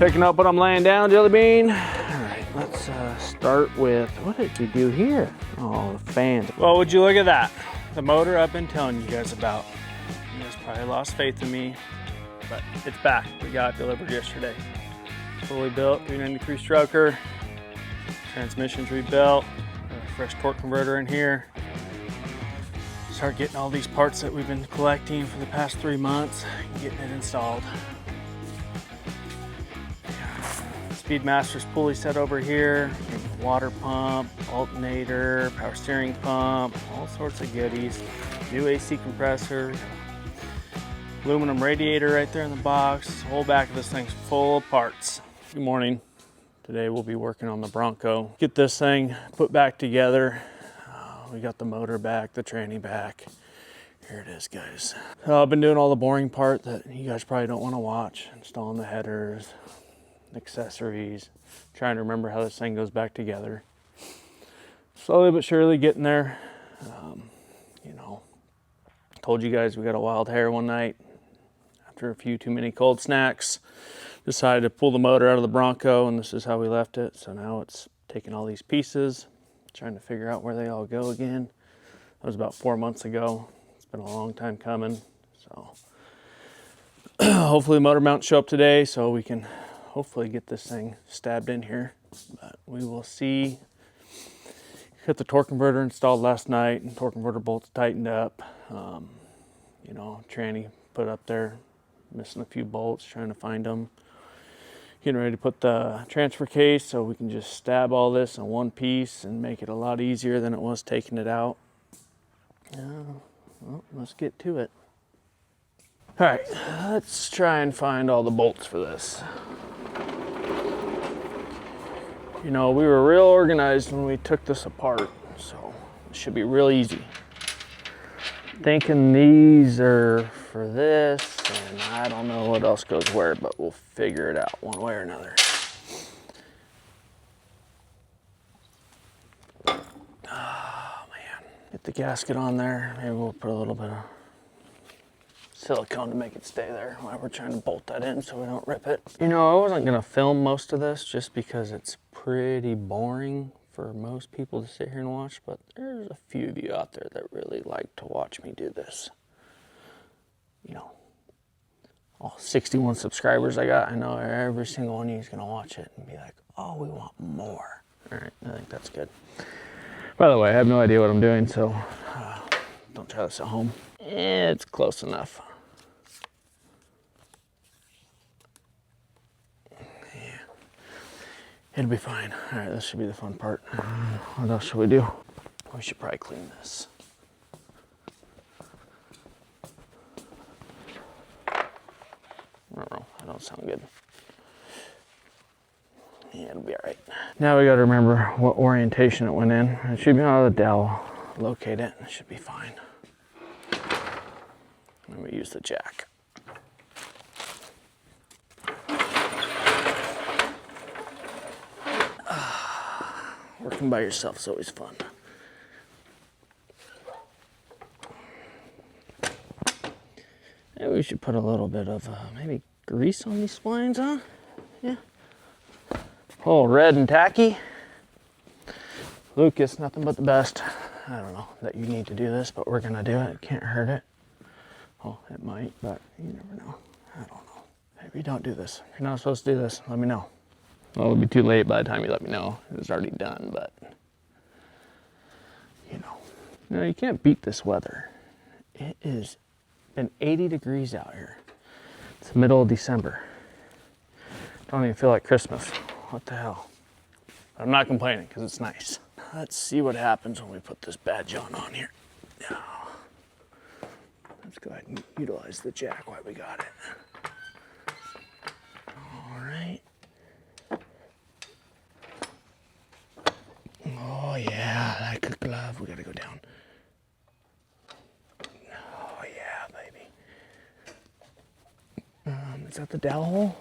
picking up what I'm laying down, Jelly Bean. All right, let's start with, what did we do here? Oh, the fans. Well, would you look at that? The motor I've been telling you guys about. You guys probably lost faith in me, but it's back. We got it delivered yesterday. Fully built, 393 stroker. Transmission's rebuilt. Got a fresh torque converter in here. Start getting all these parts that we've been collecting for the past 3 months, getting it installed. Speedmaster's pulley set over here, water pump, alternator, power steering pump, all sorts of goodies. New AC compressor, aluminum radiator right there in the box. The whole back of this thing's full of parts. Good morning. Today we'll be working on the Bronco. Get this thing put back together. We got the motor back, the tranny back. Here it is, guys. So I've been doing all the boring part that you guys probably don't want to watch. Installing the headers, accessories, trying to remember how this thing goes back together. Slowly but surely getting there. You know, told you guys we got a wild hair one night. After a few too many cold snacks, decided to pull the motor out of the Bronco, and this is how we left it. So now it's taking all these pieces, trying to figure out where they all go again. That was about 4 months ago. It's been a long time coming. So hopefully motor mounts show up today so we can hopefully get this thing stabbed in here. But we will see. Got the torque converter installed last night, and torque converter bolts tightened up. You know, tranny put up there, missing a few bolts, trying to find them. Getting ready to put the transfer case so we can just stab all this in one piece and make it a lot easier than it was taking it out. Well, let's get to it. All right, let's try and find all the bolts for this. You know, we were real organized when we took this apart, so it should be real easy. Thinking these are for this, and I don't know what else goes where, but we'll figure it out one way or another. Oh man, get the gasket on there. Maybe we'll put a little bit of silicone to make it stay there while we're trying to bolt that in so we don't rip it. You know, I wasn't gonna film most of this just because it's pretty boring for most people to sit here and watch, but there's a few of you out there that really like to watch me do this. You know, all 61 subscribers I got, I know every single one of you is gonna watch it and be like, oh, we want more. All right, I think that's good. By the way, I have no idea what I'm doing, so don't try this at home. It's close enough. It'll be fine. All right, this should be the fun part. What else should we do? We should probably clean this. I don't know, that don't sound good. Yeah, it'll be all right. Now we gotta remember what orientation it went in. It should be on the dowel. Locate it, it should be fine. Let me use the jack. Working by yourself is always fun. Maybe we should put a little bit of maybe grease on these splines, huh? Yeah. Oh, red and tacky. Lucas, nothing but the best. I don't know that you need to do this, but we're gonna do it. It can't hurt it. Oh, it might, but you never know. I don't know. Maybe don't do this. If you're not supposed to do this, let me know. Well, it'll be too late by the time you let me know. It was already done, but you know, you can't beat this weather. It is been 80 degrees out here. It's the middle of December. Don't even feel like Christmas. What the hell? But I'm not complaining because it's nice. Let's see what happens when we put this badge on here. Now, let's go ahead and utilize the jack while we got it. All right. Oh yeah, that good glove. We gotta go down. Oh yeah, baby. Is that the dowel hole?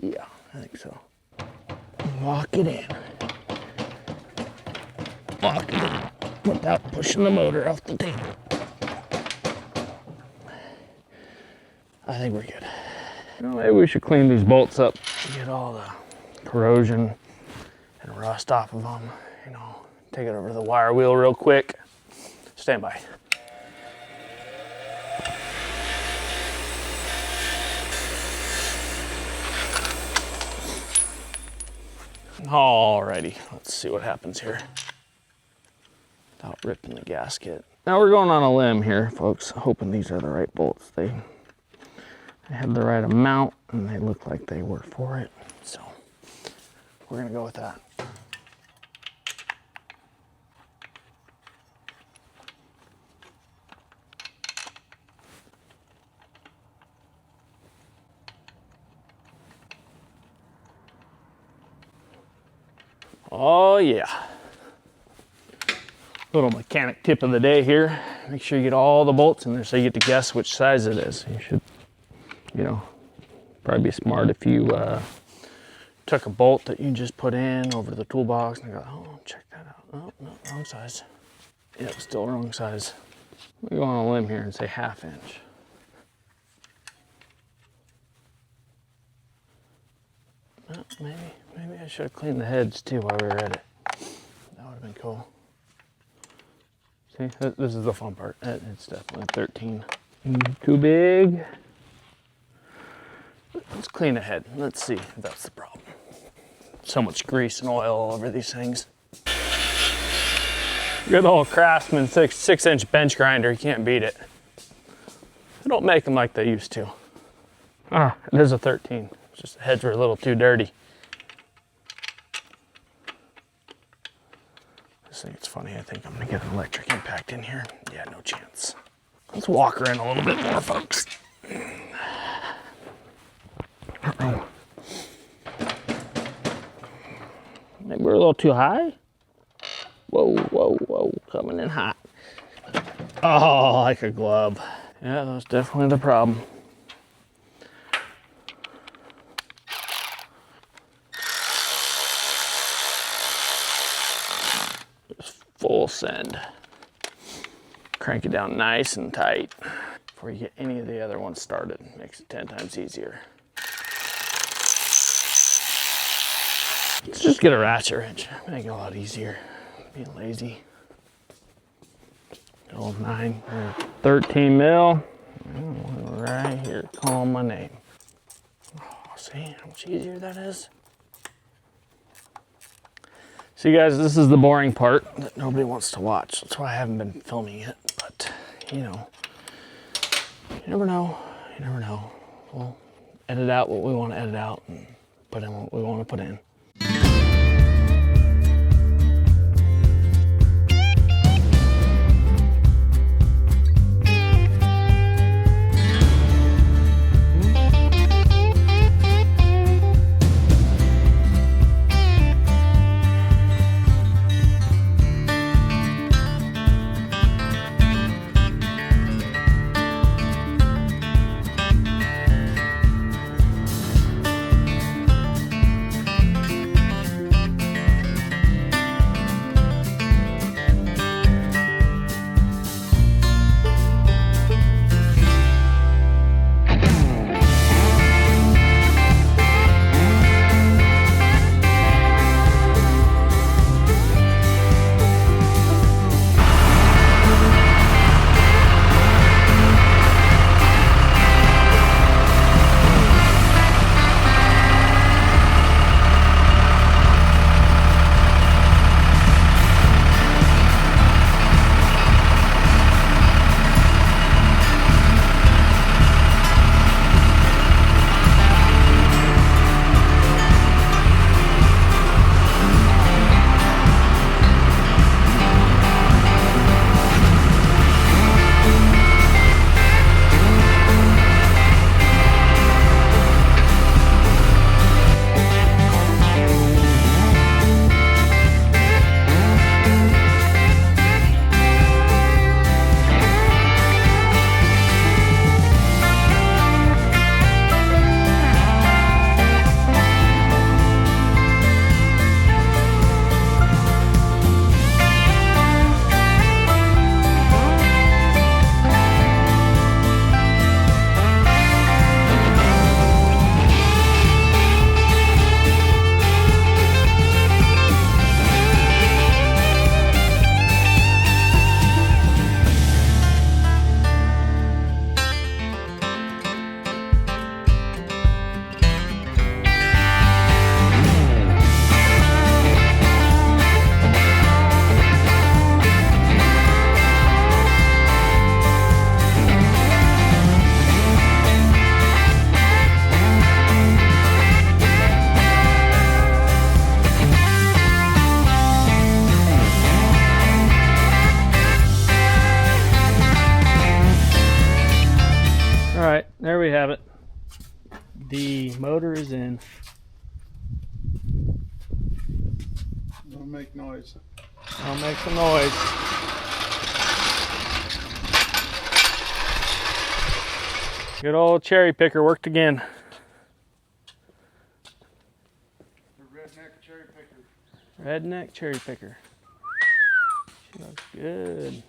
Yeah, I think so. Lock it in. Lock it in without pushing the motor off the table. I think we're good. Well, maybe we should clean these bolts up, get all the corrosion and rust off of them. You know, take it over to the wire wheel real quick. Stand by. Alrighty, let's see what happens here without ripping the gasket. Now we're going on a limb here, folks, hoping these are the right bolts. They had the right amount and they look like they were for it. So we're gonna go with that. Oh yeah. Little mechanic tip of the day here. Make sure you get all the bolts in there so you get to guess which size it is. You should, you know, probably be smart if you took a bolt that you just put in over to the toolbox and go, oh, check that out. Oh, no, wrong size. Yeah, still wrong size. Let me go on a limb here and say 1/2 inch. Oh, maybe I should have cleaned the heads too while we were at it. That would have been cool. See, this is the fun part. It's definitely 13. Too big. Let's clean the head. Let's see if that's the problem. So much grease and oil all over these things. Good old Craftsman 6-inch bench grinder. You can't beat it. They don't make them like they used to. Ah, it is a 13. It's just the heads were a little too dirty. I think it's funny. I think I'm gonna get an electric impact in here. Yeah, no chance. Let's walk her in a little bit more, folks. Uh-oh. Maybe we're a little too high. Whoa, whoa, whoa, coming in hot. Oh, like a glove. Yeah, that's definitely the problem. Full send. Crank it down nice and tight before you get any of the other ones started. Makes it 10 times easier. Let's just get a ratchet wrench. Make it a lot easier. Being lazy. Good old 13 mil. Right here, call my name. Oh, see how much easier that is? See guys, this is the boring part that nobody wants to watch. That's why I haven't been filming it, but you know, you never know, you never know. We'll edit out what we want to edit out and put in what we want to put in. have it. The motor is in. Don't make noise. I'll make some noise. Good old cherry picker worked again. The redneck cherry picker. Redneck cherry picker. She looks good.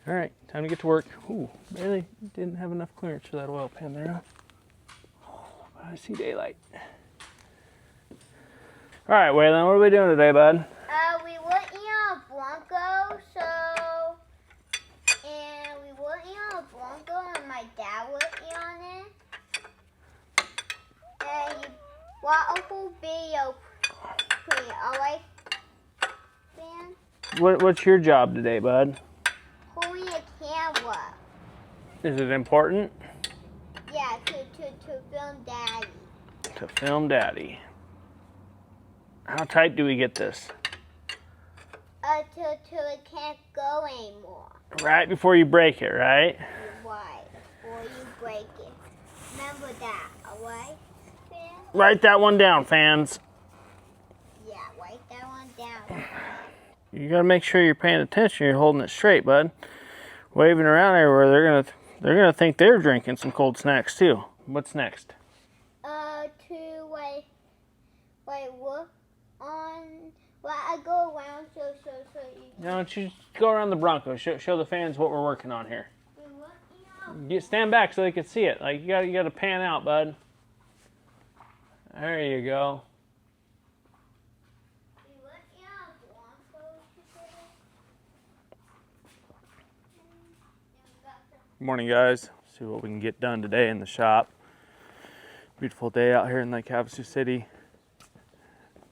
All right, time to get to work. Ooh, barely didn't have enough clearance for that oil pan there. Oh, I see daylight. All right, Waylon, what are we doing today, bud? We were in a Bronco, and we were in a Bronco, and my dad was on it. And he bought a whole video putting it alright, man. What's your job today, bud? Holding a camera. Is it important? Yeah, to film Daddy. To film Daddy. How tight do we get this? Till it can't go anymore. Right before you break it, right? Right, before you break it. Remember that, alright, fans? Write that one down, fans. Yeah, write that one down. You gotta make sure you're paying attention. You're holding it straight, bud. Waving around everywhere, they're gonna think they're drinking some cold snacks too. What's next? To what on? Well, I go around so you. Now, why don't you just go around the Bronco? Show the fans what we're working on here. Stand back so they can see it. Like you gotta pan out, bud. There you go. Good morning, guys. See what we can get done today in the shop. Beautiful day out here in Lake Havasu City.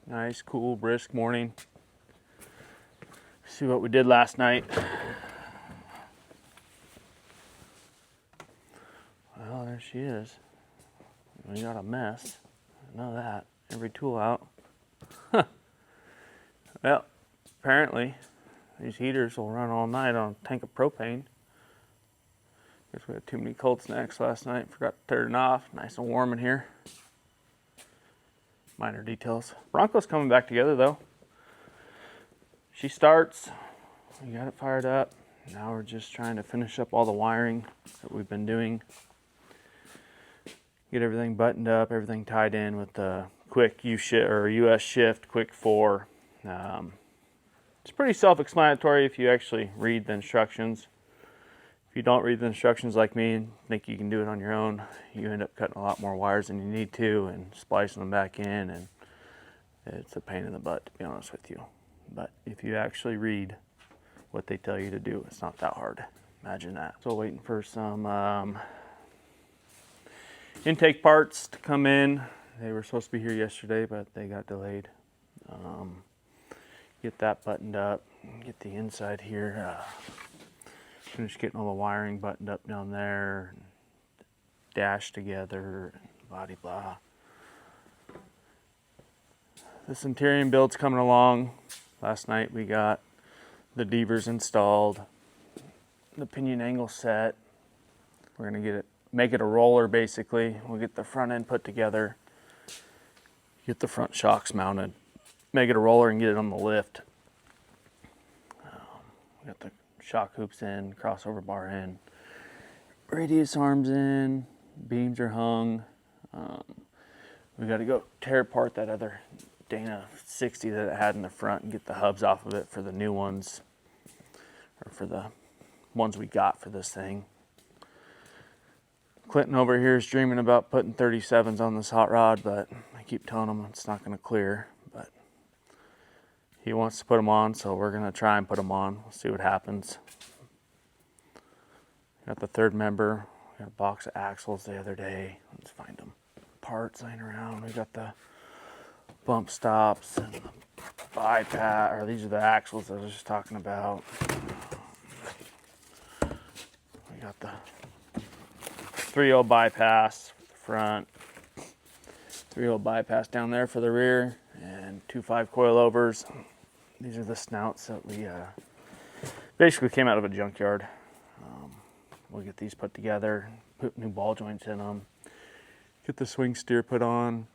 Nice, cool, brisk morning. See what we did last night. Well, there she is. We got a mess. I know that. Every tool out. Well, apparently these heaters will run all night on a tank of propane. Guess we had too many cold snacks last night. Forgot to turn it off. Nice and warm in here. Minor details. Bronco's coming back together though. She starts. We got it fired up. Now we're just trying to finish up all the wiring that we've been doing. Get everything buttoned up, everything tied in with the quick US Shift, quick 4. It's pretty self-explanatory if you actually read the instructions. If you don't read the instructions like me and think you can do it on your own, you end up cutting a lot more wires than you need to and splicing them back in, and it's a pain in the butt, to be honest with you. But if you actually read what they tell you to do, it's not that hard. Imagine that. So waiting for some intake parts to come in. They were supposed to be here yesterday, but they got delayed. Get that buttoned up, get the inside here. Finish getting all the wiring buttoned up down there, dash together, blah blah. This Centurion build's coming along. Last night we got the devers installed, the pinion angle set. We're gonna make it a roller basically. We'll get the front end put together, get the front shocks mounted, make it a roller and get it on the lift. We got the shock hoops in, crossover bar in, radius arms in, beams are hung. We got to go tear apart that other Dana 60 that it had in the front and get the hubs off of it for the new ones, or for the ones we got for this thing. Clinton over here is dreaming about putting 37s on this hot rod, but I keep telling him it's not going to clear. But he wants to put them on, so we're going to try and put them on. We'll see what happens. Got the third member. We got a box of axles the other day. Let's find them. Parts laying around. We got the bump stops and the bypass, or these are the axles I was just talking about. We got the 3.0 bypass for the front, 3.0 bypass down there for the rear, and 2.5 coilovers. These are the snouts that we basically came out of a junkyard. We'll get these put together, put new ball joints in them, get the swing steer put on,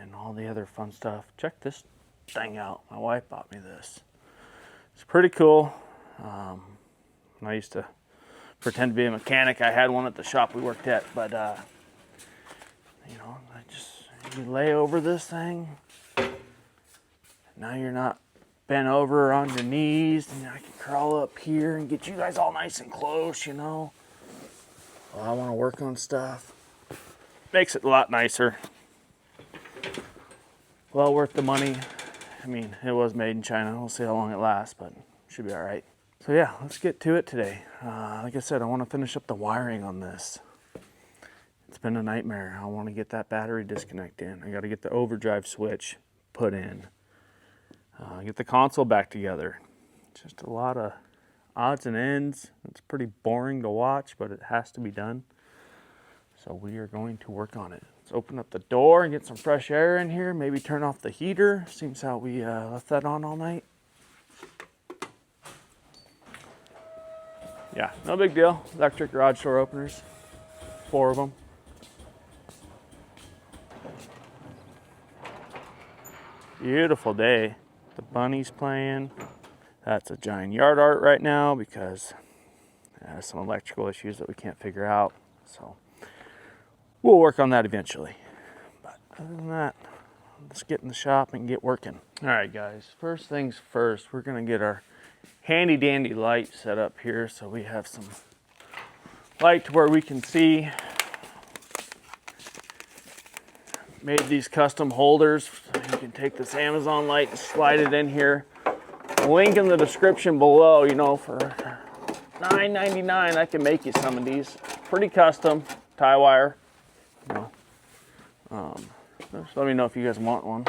and all the other fun stuff. Check this thing out. My wife bought me this. It's pretty cool. I used to pretend to be a mechanic. I had one at the shop we worked at, but you know, you lay over this thing. Now you're not bent over on your knees, and I can crawl up here and get you guys all nice and close, you know. Well, I want to work on stuff. Makes it a lot nicer. Well worth the money. I mean, it was made in China. We'll see how long it lasts, but it should be all right. So yeah, let's get to it today. Like I said, I want to finish up the wiring on this. It's been a nightmare. I want to get that battery disconnect in. I got to get the overdrive switch put in. Get the console back together. It's just a lot of odds and ends. It's pretty boring to watch, but it has to be done. So we are going to work on it. Let's open up the door and get some fresh air in here. Maybe turn off the heater. Seems how we left that on all night. Yeah, no big deal. Electric garage door openers. 4 of them. Beautiful day. The bunny's playing. That's a giant yard art right now because it has some electrical issues that we can't figure out. So we'll work on that eventually. But other than that, let's get in the shop and get working. All right, guys. First things first, we're gonna get our handy dandy light set up here so we have some light to where we can see. Made these custom holders so you can take this Amazon light and slide it in here. Link in the description below. You know, for $9.99 I can make you some of these. Pretty custom, tie wire. You know, just let me know if you guys want one.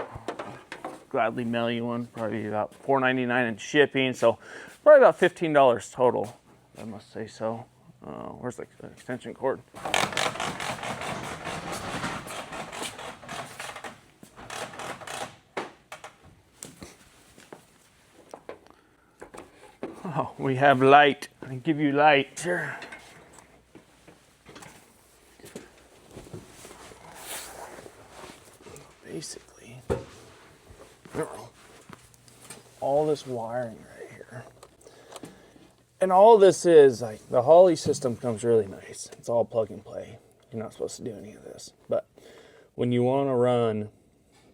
I'll gladly mail you one. Probably about $4.99 in shipping, so probably about $15 total. I must say so. Where's the extension cord? Oh, we have light. I can give you light. Sure. Basically, all this wiring right here. And all this is, like, the Holley system comes really nice. It's all plug and play. You're not supposed to do any of this. But when you want to run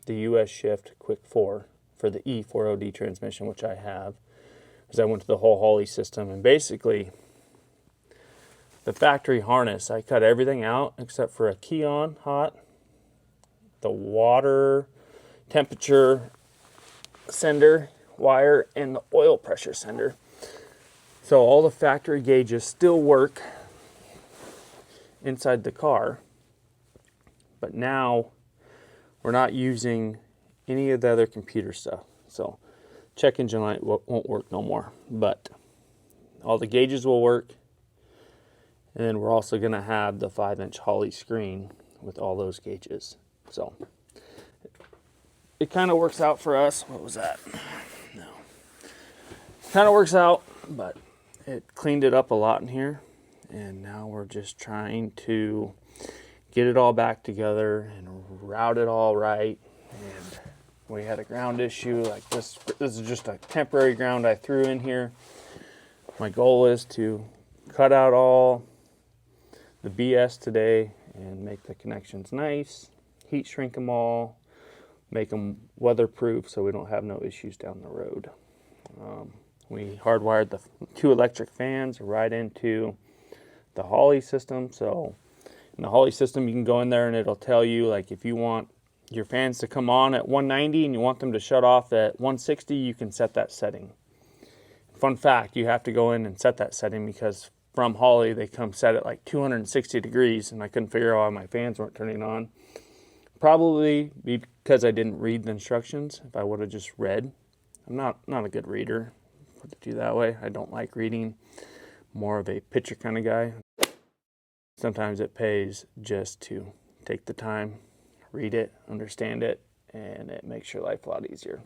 the US Shift Quick 4 for the E4OD transmission, which I have, because I went to the whole Holley system, and basically the factory harness, I cut everything out except for a key on hot, the water temperature sender wire, and the oil pressure sender. So all the factory gauges still work inside the car, but now we're not using any of the other computer stuff. So check engine light won't work no more, but all the gauges will work. And then we're also going to have the 5-inch Holley screen with all those gauges. So it kind of works out for us. What was that? No. Kind of works out, but it cleaned it up a lot in here. And now we're just trying to get it all back together and route it all right. And we had a ground issue like this. This is just a temporary ground I threw in here. My goal is to cut out all the BS today and make the connections nice, heat shrink them all, make them weatherproof so we don't have no issues down the road. We hardwired the 2 electric fans right into the Holley system. So in the Holley system, you can go in there and it'll tell you, like, if you want your fans to come on at 190 and you want them to shut off at 160, you can set that setting. Fun fact, you have to go in and set that setting because from Holley, they come set at like 260 degrees, and I couldn't figure out why my fans weren't turning on. Probably because I didn't read the instructions. If I would have just read. I'm not a good reader, put it to you that way. I don't like reading. More of a picture kind of guy. Sometimes it pays just to take the time, read it, understand it, and it makes your life a lot easier.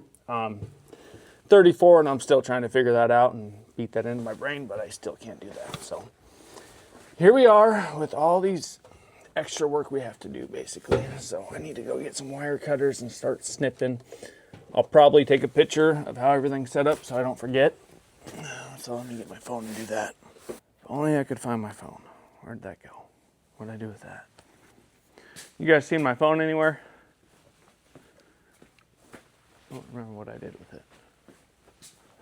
34 and I'm still trying to figure that out and beat that into my brain, but I still can't do that. So here we are with all these extra work we have to do, basically. So I need to go get some wire cutters and start snipping. I'll probably take a picture of how everything's set up so I don't forget. So let me get my phone and do that. If only I could find my phone. Where'd that go? What'd I do with that? You guys seen my phone anywhere? I don't remember what I did with it.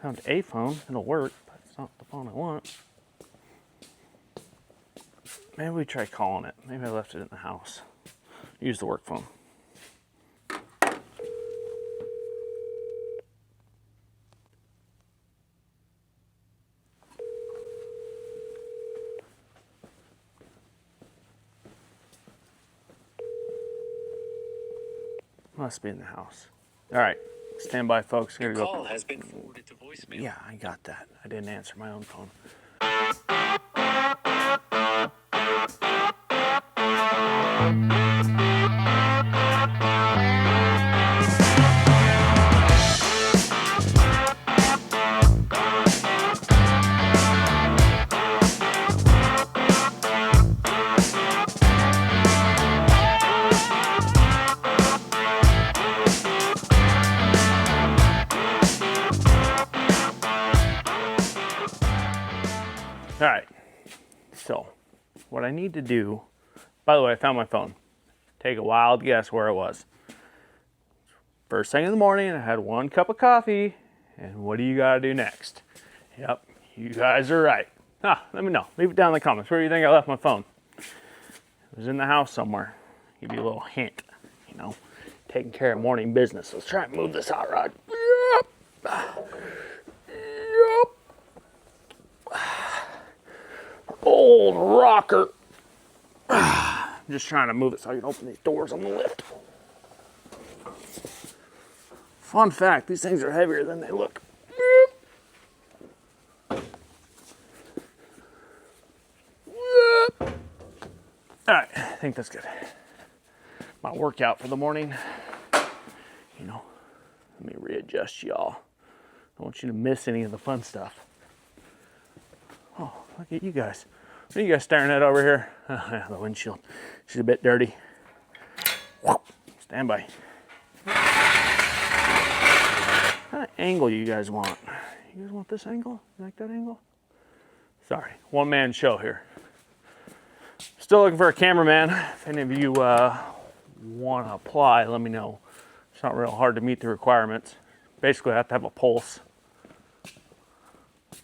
Found a phone. It'll work, but it's not the phone I want. Maybe we try calling it. Maybe I left it in the house. Use the work phone. Must be in the house. All right, stand by, folks. Your call has been forwarded to voicemail. Yeah, I got that. I didn't answer my own phone. All right, so what I need to do, by the way, I found my phone. Take a wild guess where it was. First thing in the morning, I had 1 cup of coffee, and what do you gotta do next? Yep, you guys are right. Let me know. Leave it down in the comments. Where do you think I left my phone? It was in the house somewhere. Give you a little hint, you know, taking care of morning business. Let's try and move this hot rod. Yep. Old rocker. I'm just trying to move it so I can open these doors on the lift. Fun fact, these things are heavier than they look. All right, I think that's good. My workout for the morning. You know, let me readjust y'all. I don't want you to miss any of the fun stuff. Oh, look at you guys. What are you guys staring at over here? Oh, yeah, the windshield. She's a bit dirty. Stand by. What kind of angle you guys want? You guys want this angle? You like that angle? Sorry, one-man show here. Still looking for a cameraman. If any of you want to apply, let me know. It's not real hard to meet the requirements. Basically, I have to have a pulse.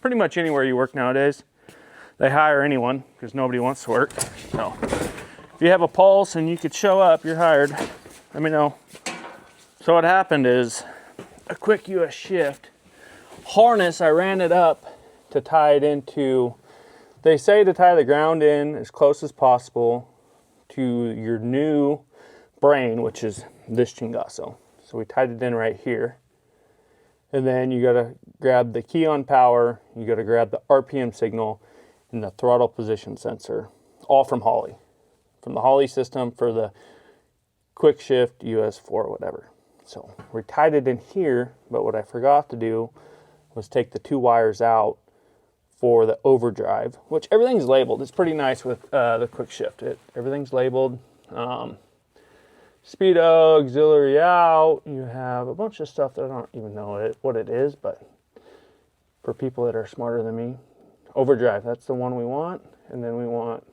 Pretty much anywhere you work nowadays, they hire anyone because nobody wants to work. So if you have a pulse and you could show up, you're hired. Let me know. So what happened is a quick US Shift harness, I ran it up to tie it into, they say to tie the ground in as close as possible to your new brain, which is this chingazo. So we tied it in right here. And then you gotta grab the key on power, you gotta grab the RPM signal and the throttle position sensor, all from Holley. From the Holley system for the quick shift US4, whatever. So we tied it in here, but what I forgot to do was take the 2 wires out for the overdrive, which everything's labeled. It's pretty nice with the quick shift. Everything's labeled. Speedo, auxiliary out. You have a bunch of stuff that I don't even know what it is, but for people that are smarter than me, overdrive, that's the one we want. And then we want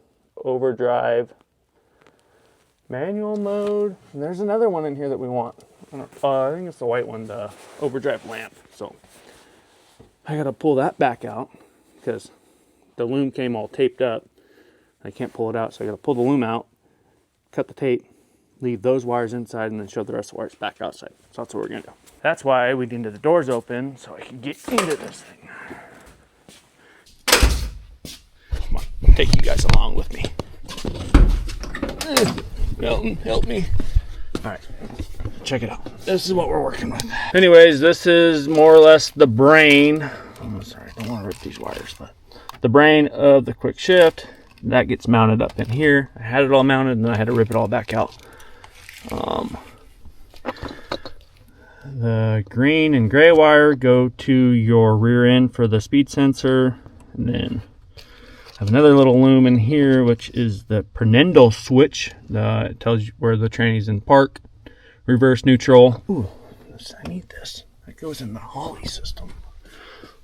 overdrive manual mode. And there's another one in here that we want. I think it's the white one, the overdrive lamp. So I gotta pull that back out because the loom came all taped up. I can't pull it out, so I gotta pull the loom out, cut the tape, leave those wires inside, and then shove the rest of the wires back outside. So that's what we're gonna do. That's why we needed the doors open so I can get into this thing. Come on, take you guys along with me. Milton, help me. All right, check it out. This is what we're working with. Anyways, this is more or less the brain. Oh, sorry, I don't want to rip these wires, but the brain of the quick shift. That gets mounted up in here. I had it all mounted and then I had to rip it all back out. The green and gray wire go to your rear end for the speed sensor, and then I have another little loom in here, which is the Pernendo switch. It tells you where the tranny's in park, reverse, neutral. Ooh, I need this. That goes in the Holley system.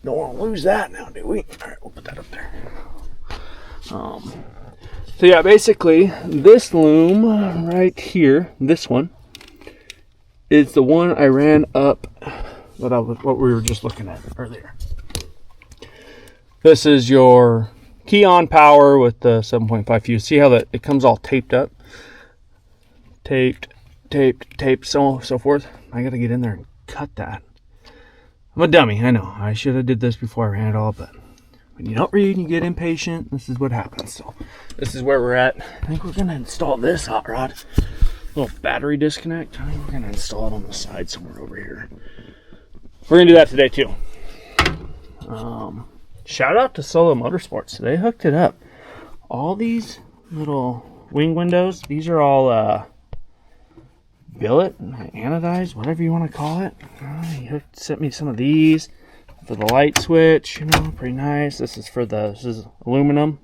Don't want to lose that now, do we? All right, we'll put that up there. So yeah, basically this loom right here, this one, is the one I ran up what we were just looking at earlier. This is your key on power with the 7.5 fuse. See how that it comes all taped up? Taped, so forth. I gotta get in there and cut that. I'm a dummy, I know. I should have did this before I ran it all, but when you don't read and you get impatient, this is what happens. So this is where we're at. I think we're gonna install this hot rod. Little battery disconnect. I think we're gonna install it on the side somewhere over here. We're gonna do that today too. Shout out to Solo Motorsports. They hooked it up. All these little wing windows, these are all billet, anodized, whatever you want to call it. He sent me some of these for the light switch, you know, pretty nice. This is aluminum.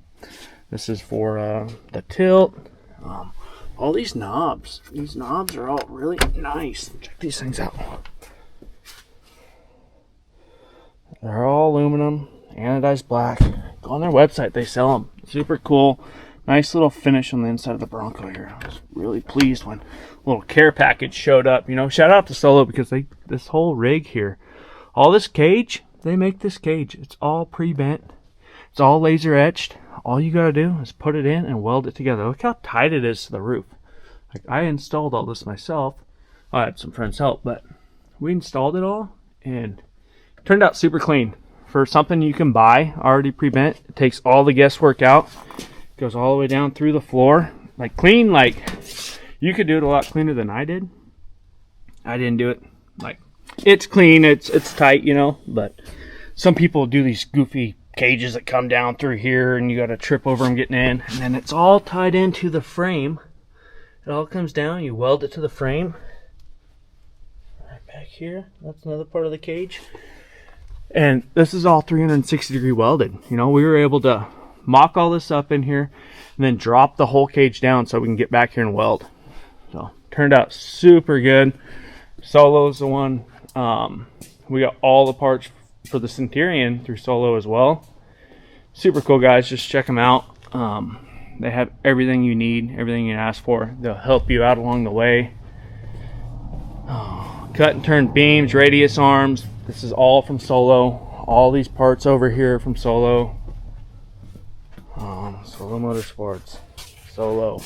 This is for the tilt. All these knobs. These knobs are all really nice. Check these things out. They're all aluminum, anodized black. Go on their website, they sell them. Super cool. Nice little finish on the inside of the Bronco here. I was really pleased when a little care package showed up. You know, shout out to Solo because this whole rig here, all this cage, they make this cage. It's all pre-bent. It's all laser etched. All you gotta do is put it in and weld it together. Look how tight it is to the roof. Like, I installed all this myself. I had some friends help, but we installed it all and it turned out super clean. For something you can buy already pre-bent, it takes all the guesswork out. Goes all the way down through the floor. Like clean, like you could do it a lot cleaner than I did. I didn't do it. Like, it's clean, it's tight, you know, but some people do these goofy cages that come down through here and you got to trip over them getting in, and then it's all tied into the frame. It all comes down, you weld it to the frame. Right back here, that's another part of the cage. And this is all 360 degree welded. You know, we were able to mock all this up in here and then drop the whole cage down so we can get back here and weld. So turned out super good. Solo's the one. We got all the parts for the Centurion through Solo as well. Super cool guys, just check them out. They have everything you need, everything you ask for. They'll help you out along the way. Cut and turn beams, radius arms. This is all from Solo. All these parts over here from Solo. Solo Motorsports. Solo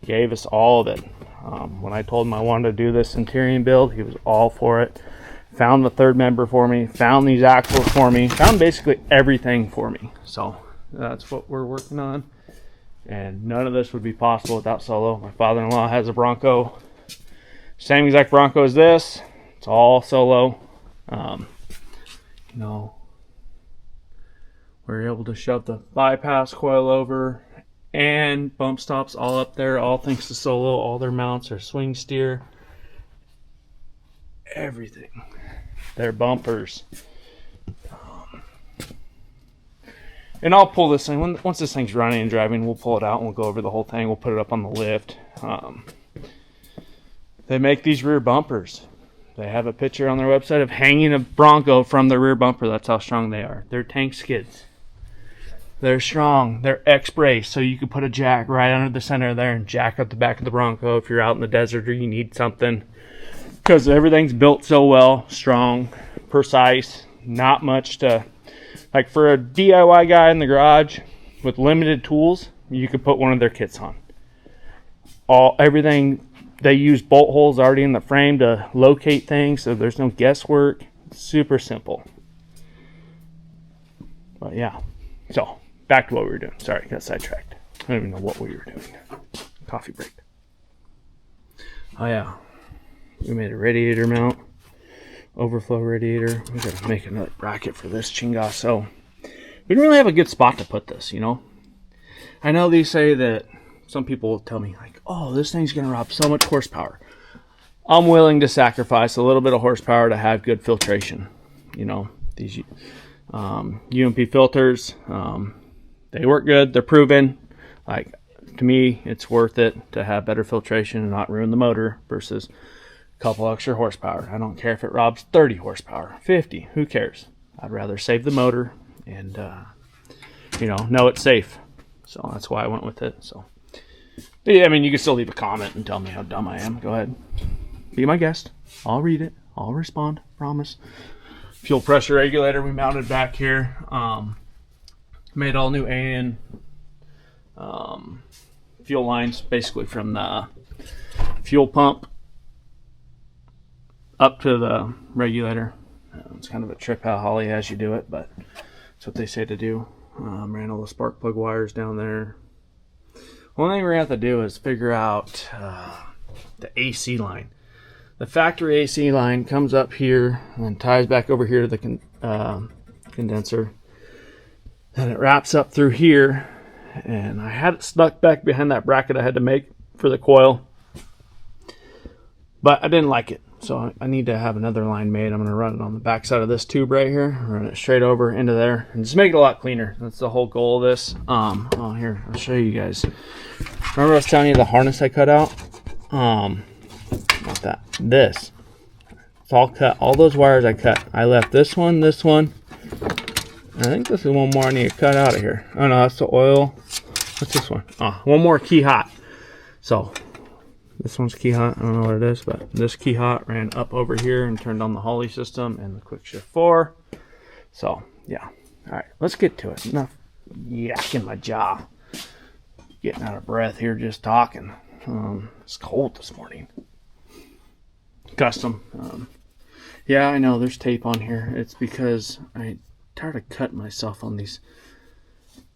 gave us all of it. When I told him I wanted to do this Centurion build, he was all for it. Found the third member for me, found these axles for me, found basically everything for me. So that's what we're working on. And none of this would be possible without Solo. My father-in-law has a Bronco. Same exact Bronco as this. It's all Solo. You know, we're able to shove the bypass coil over and bump stops all up there, all thanks to Solo. All their mounts are swing steer. Everything. Their bumpers. And I'll pull this thing, once this thing's running and driving, we'll pull it out and we'll go over the whole thing. We'll put it up on the lift. They make these rear bumpers. They have a picture on their website of hanging a Bronco from the rear bumper. That's how strong they are. They're tank skids. They're strong. They're X-brace, so you can put a jack right under the center there and jack up the back of the Bronco if you're out in the desert or you need something. Because everything's built so well, strong, precise, not much to... Like for a DIY guy in the garage with limited tools, you could put one of their kits on. Everything, they use bolt holes already in the frame to locate things, so there's no guesswork. It's super simple. But yeah, so back to what we were doing. Sorry, got sidetracked. I don't even know what we were doing. Coffee break. Oh yeah, we made a radiator mount. Overflow radiator. We gotta make another bracket for this chinga. So we didn't really have a good spot to put this, you know. I know they say that some people will tell me like, oh, this thing's gonna rob so much horsepower. I'm willing to sacrifice a little bit of horsepower to have good filtration. You know, these UMP filters, they work good. They're proven. Like, to me, it's worth it to have better filtration and not ruin the motor versus a couple extra horsepower. I don't care if it robs 30 horsepower, 50, who cares? I'd rather save the motor and, you know it's safe. So that's why I went with it. So, yeah, I mean, you can still leave a comment and tell me how dumb I am. Go ahead. Be my guest. I'll read it. I'll respond. Promise. Fuel pressure regulator we mounted back here. Made all new AN fuel lines, basically from the fuel pump up to the regulator. It's kind of a trip how Holley has you do it, but that's what they say to do. Ran all the spark plug wires down there. One thing we're going to have to do is figure out the AC line. The factory AC line comes up here and then ties back over here to the condenser. And it wraps up through here. And I had it stuck back behind that bracket I had to make for the coil. But I didn't like it. So I need to have another line made. I'm going to run it on the back side of this tube right here. Run it straight over into there. And just make it a lot cleaner. That's the whole goal of this. Oh, here, I'll show you guys. Remember I was telling you the harness I cut out? Not that. This. It's all cut. All those wires I cut. I left this one. I think this is one more I need to cut out of here. Oh no, that's the oil. What's this one? Oh, one more key hot. So this one's key hot. I don't know what it is, but this key hot ran up over here and turned on the Holley system and the quick shift 4. So yeah. All right, let's get to it. Enough yakking my jaw. Getting out of breath here just talking. It's cold this morning. Custom. Yeah, I know there's tape on here. It's because I tired of cutting myself on these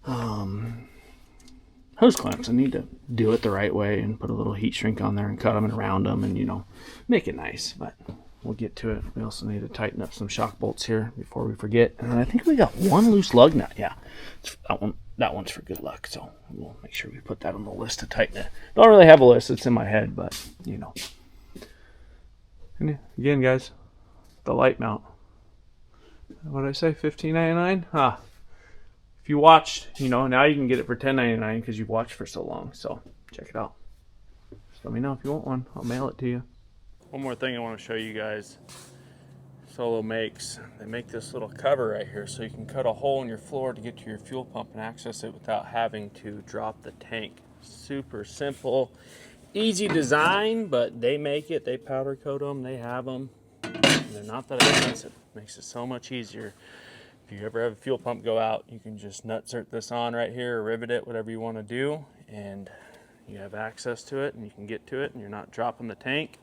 hose clamps. I need to do it the right way and put a little heat shrink on there and cut them and round them and, you know, make it nice. But we'll get to it. We also need to tighten up some shock bolts here before we forget. And I think we got one loose lug nut. Yeah, that one's for good luck. So we'll make sure we put that on the list to tighten it. Don't really have a list. It's in my head, but, you know. And again, guys, the light mount. What did I say? $15.99? Huh. If you watched, you know, now you can get it for $10.99 because you've watched for so long. So check it out. Just let me know if you want one. I'll mail it to you. One more thing I want to show you guys. Solo makes. They make this little cover right here so you can cut a hole in your floor to get to your fuel pump and access it without having to drop the tank. Super simple. Easy design, but they make it. They powder coat them. They have them. And they're not that expensive. Makes it so much easier. If you ever have a fuel pump go out, you can just nutsert this on right here or rivet it, whatever you want to do, and you have access to it and you can get to it and you're not dropping the tank.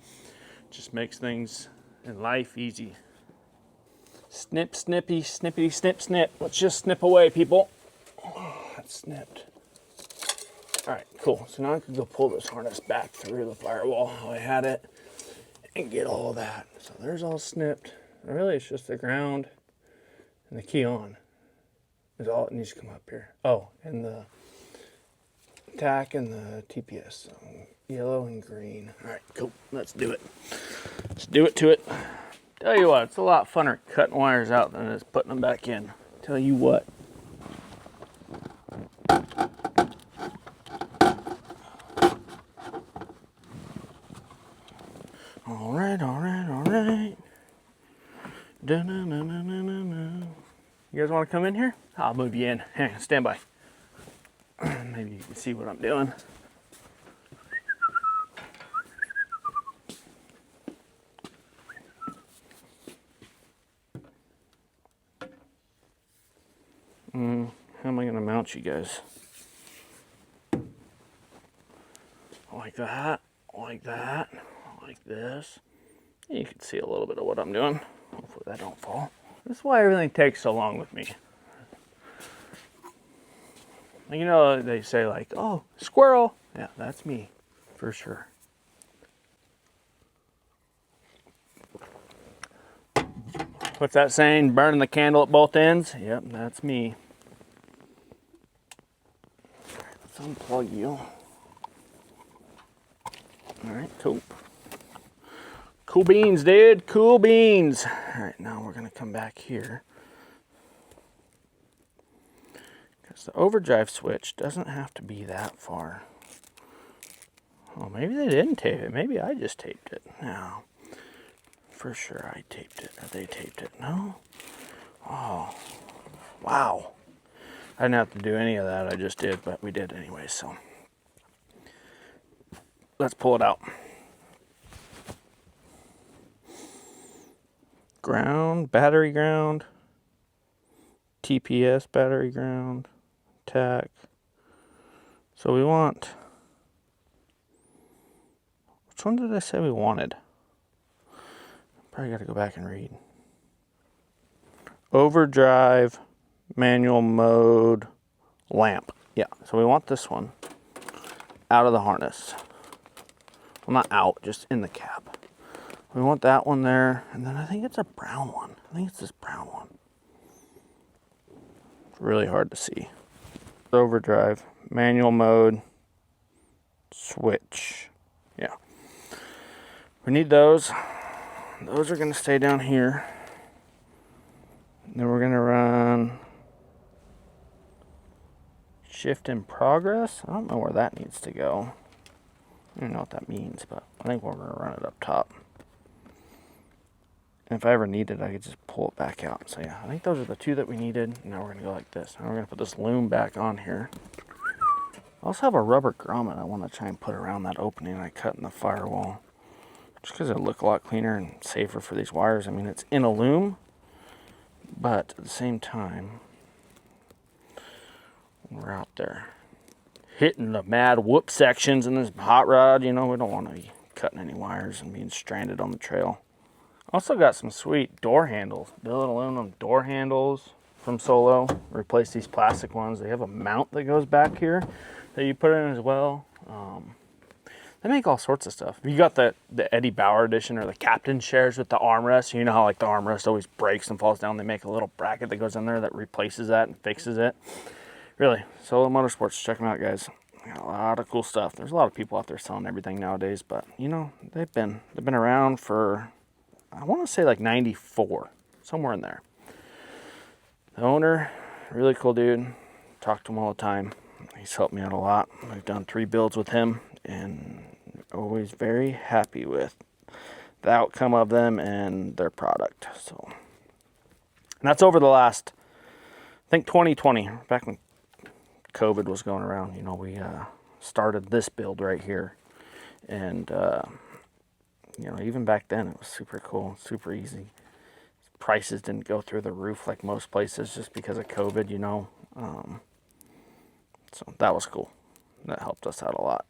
It just makes things in life easy. Snip, snippy, snippity, snip, snip. Let's just snip away, people. Oh, that's snipped. All right, cool. So now I can go pull this harness back through the firewall how I had it and get all that. So there's all snipped. Really, it's just the ground and the key on is all it needs to come up here. Oh, and the tack and the TPS. So yellow and green. All right, cool. Let's do it. Let's do it to it. Tell you what, it's a lot funner cutting wires out than it is putting them back in. Tell you what. All right, all right, all right. Da-na-na-na-na-na. You guys want to come in here? I'll move you in. Hang on, stand by. Maybe you can see what I'm doing. How am I going to mount you guys? Like that, like that, like this. You can see a little bit of what I'm doing. Hopefully that don't fall. This is why everything takes so long with me. You know, they say like, oh, squirrel. Yeah, that's me, for sure. What's that saying? Burning the candle at both ends? Yep, that's me. All right, let's unplug you. All right, cool. Cool beans, dude. Cool beans. All right, now we're going to come back here. Got So the overdrive switch doesn't have to be that far. Oh, maybe they didn't tape it. Maybe I just taped it. No. For sure I taped it. Or they taped it. No? Oh. Wow. I didn't have to do any of that. I just did, but we did anyway, so. Let's pull it out. Ground, battery ground, TPS battery ground, tack. So we want, which one did I say we wanted? Probably got to go back and read. Overdrive, manual mode, lamp. Yeah, so we want this one out of the harness. Well, not out, just in the cab. We want that one there, and then I think it's a brown one. I think it's this brown one. It's really hard to see. Overdrive, manual mode, switch. Yeah. We need those. Those are gonna stay down here. And then we're gonna run shift in progress. I don't know where that needs to go. I don't know what that means, but I think we're gonna run it up top. And if I ever need it, I could just pull it back out. So yeah, I think those are the two that we needed. Now we're gonna go like this. Now we're gonna put this loom back on here. I also have a rubber grommet I want to try and put around that opening I cut in the firewall. Just because it'll look a lot cleaner and safer for these wires. I mean, it's in a loom, but at the same time, when we're out there hitting the mad whoop sections in this hot rod, you know, we don't want to be cutting any wires and being stranded on the trail. Also got some sweet door handles, billet aluminum door handles from Solo. Replace these plastic ones. They have a mount that goes back here that you put in as well. They make all sorts of stuff. You got the Eddie Bauer edition or the Captain shares with the armrest. You know how like the armrest always breaks and falls down. They make a little bracket that goes in there that replaces that and fixes it. Really, Solo Motorsports, check them out, guys. They got a lot of cool stuff. There's a lot of people out there selling everything nowadays, but you know they've been around for, I want to say like 94, somewhere in there. The owner, really cool dude. Talk to him all the time. He's helped me out a lot. I've done 3 builds with him and always very happy with the outcome of them and their product. So, and that's over the last, I think 2020, back when COVID was going around. You know, we started this build right here, and you know, even back then it was super cool, super easy. Prices didn't go through the roof like most places just because of COVID, you know. So that was cool. That helped us out a lot.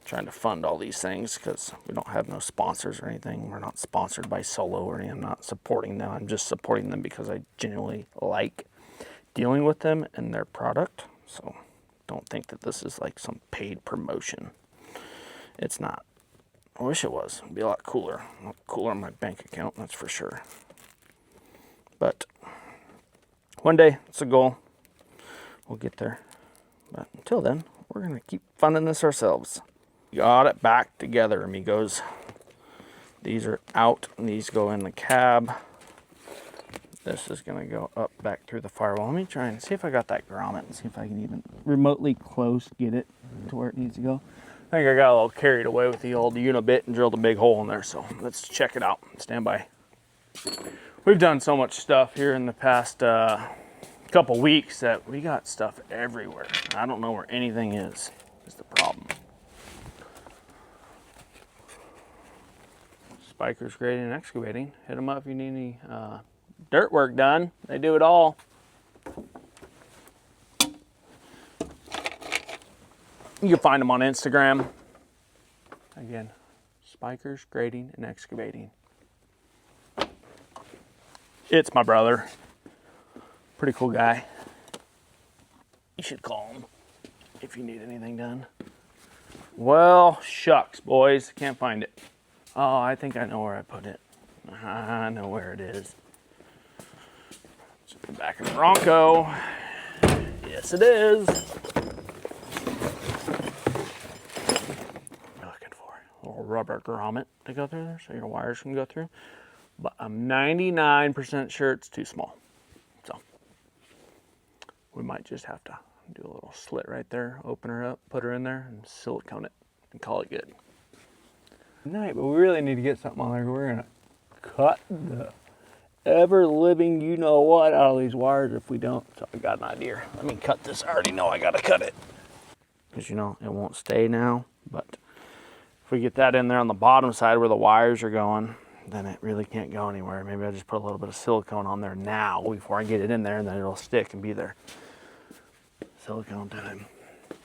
Trying to fund all these things because we don't have no sponsors or anything. We're not sponsored by Solo or anything. I'm not supporting them. I'm just supporting them because I genuinely like dealing with them and their product. So don't think that this is like some paid promotion. It's not. I wish it was. It'd be a lot cooler. A lot cooler on my bank account, that's for sure. But one day, it's a goal. We'll get there. But until then, we're going to keep funding this ourselves. Got it back together, amigos. These are out, and these go in the cab. This is going to go up back through the firewall. Let me try and see if I got that grommet and see if I can even remotely close get it to where it needs to go. I think I got a little carried away with the old unibit and drilled a big hole in there, so let's check it out. Stand by. We've done so much stuff here in the past couple weeks that we got stuff everywhere. I don't know where anything is the problem. Spikers Grading and Excavating. Hit them up if you need any dirt work done. They do it all. You can find them on Instagram. Again, Spikers Grading and Excavating. It's my brother. Pretty cool guy. You should call him if you need anything done. Well, shucks, boys. Can't find it. Oh, I think I know where I put it. I know where it is. It's in the back of the Bronco. Yes, it is. Looking for a little rubber grommet to go through there so your wires can go through. But I'm 99% sure it's too small. So we might just have to do a little slit right there, open her up, put her in there, and silicone it, and call it good. Tonight, but we really need to get something on there. We're gonna cut the ever-living you-know-what out of these wires if we don't. So I got an idea. Let me cut this. I already know I gotta cut it. Because, you know, it won't stay now, but if we get that in there on the bottom side where the wires are going, then it really can't go anywhere. Maybe I'll just put a little bit of silicone on there now before I get it in there, and then it'll stick and be there. Silicone time.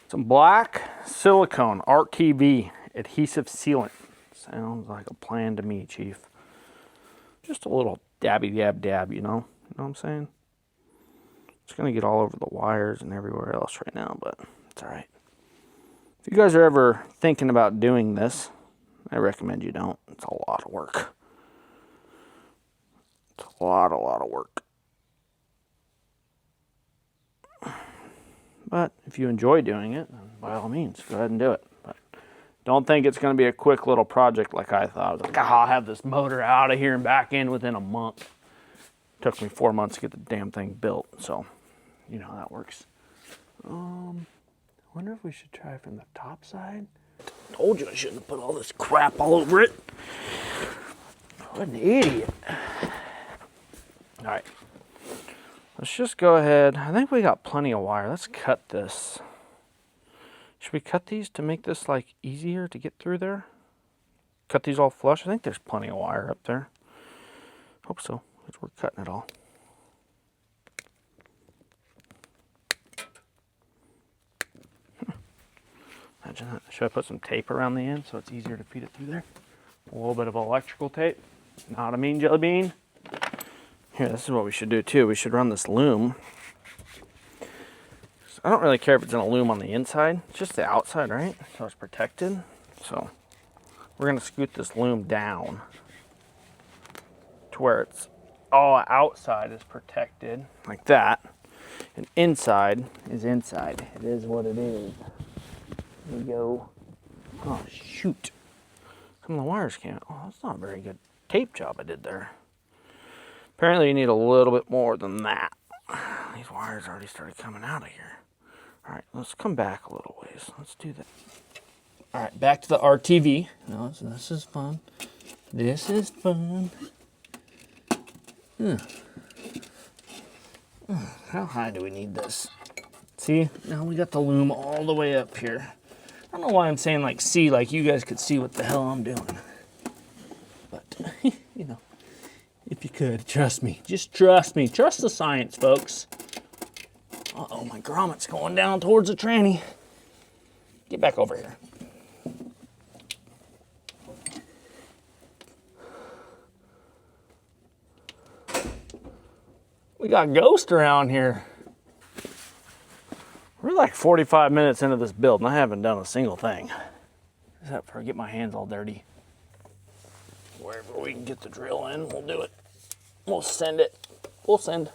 Some black silicone RTV adhesive sealant. Sounds like a plan to me, Chief. Just a little dabby dab dab, you know? You know what I'm saying? It's gonna get all over the wires and everywhere else right now, but it's all right. If you guys are ever thinking about doing this, I recommend you don't. It's a lot of work. It's a lot of work. But if you enjoy doing it, then by all means, go ahead and do it. But don't think it's going to be a quick little project like I thought. I was like, I'll have this motor out of here and back in within a month. It took me 4 months to get the damn thing built, so you know how that works. I wonder if we should try from the top side. Told you I shouldn't have put all this crap all over it. What an idiot. All right, let's just go ahead. I think we got plenty of wire. Let's cut this. Should we cut these to make this like easier to get through there? Cut these all flush. I think there's plenty of wire up there. Hope so, because we're cutting it all. Imagine that. Should I put some tape around the end so it's easier to feed it through there? A little bit of electrical tape. Not a mean jelly bean. Here, this is what we should do too. We should run this loom. I don't really care if it's in a loom on the inside, it's just the outside, right? So it's protected. So we're gonna scoot this loom down to where it's all outside is protected, like that. And inside is inside. It is what it is. There we go. Oh shoot. Some of the wires can't. Oh, that's not a very good tape job I did there. Apparently you need a little bit more than that. These wires already started coming out of here. All right, let's come back a little ways. Let's do that. All right, back to the RTV. No, so this is fun. This is fun. How high do we need this? See, now we got the loom all the way up here. I don't know why I'm saying like see, like you guys could see what the hell I'm doing. But, you know, if you could, trust me. Just trust me. Trust the science, folks. Uh-oh, my grommet's going down towards the tranny. Get back over here. We got ghosts around here. We're like 45 minutes into this build and I haven't done a single thing. Except for get my hands all dirty. Wherever we can get the drill in, we'll do it. We'll send it. We'll send.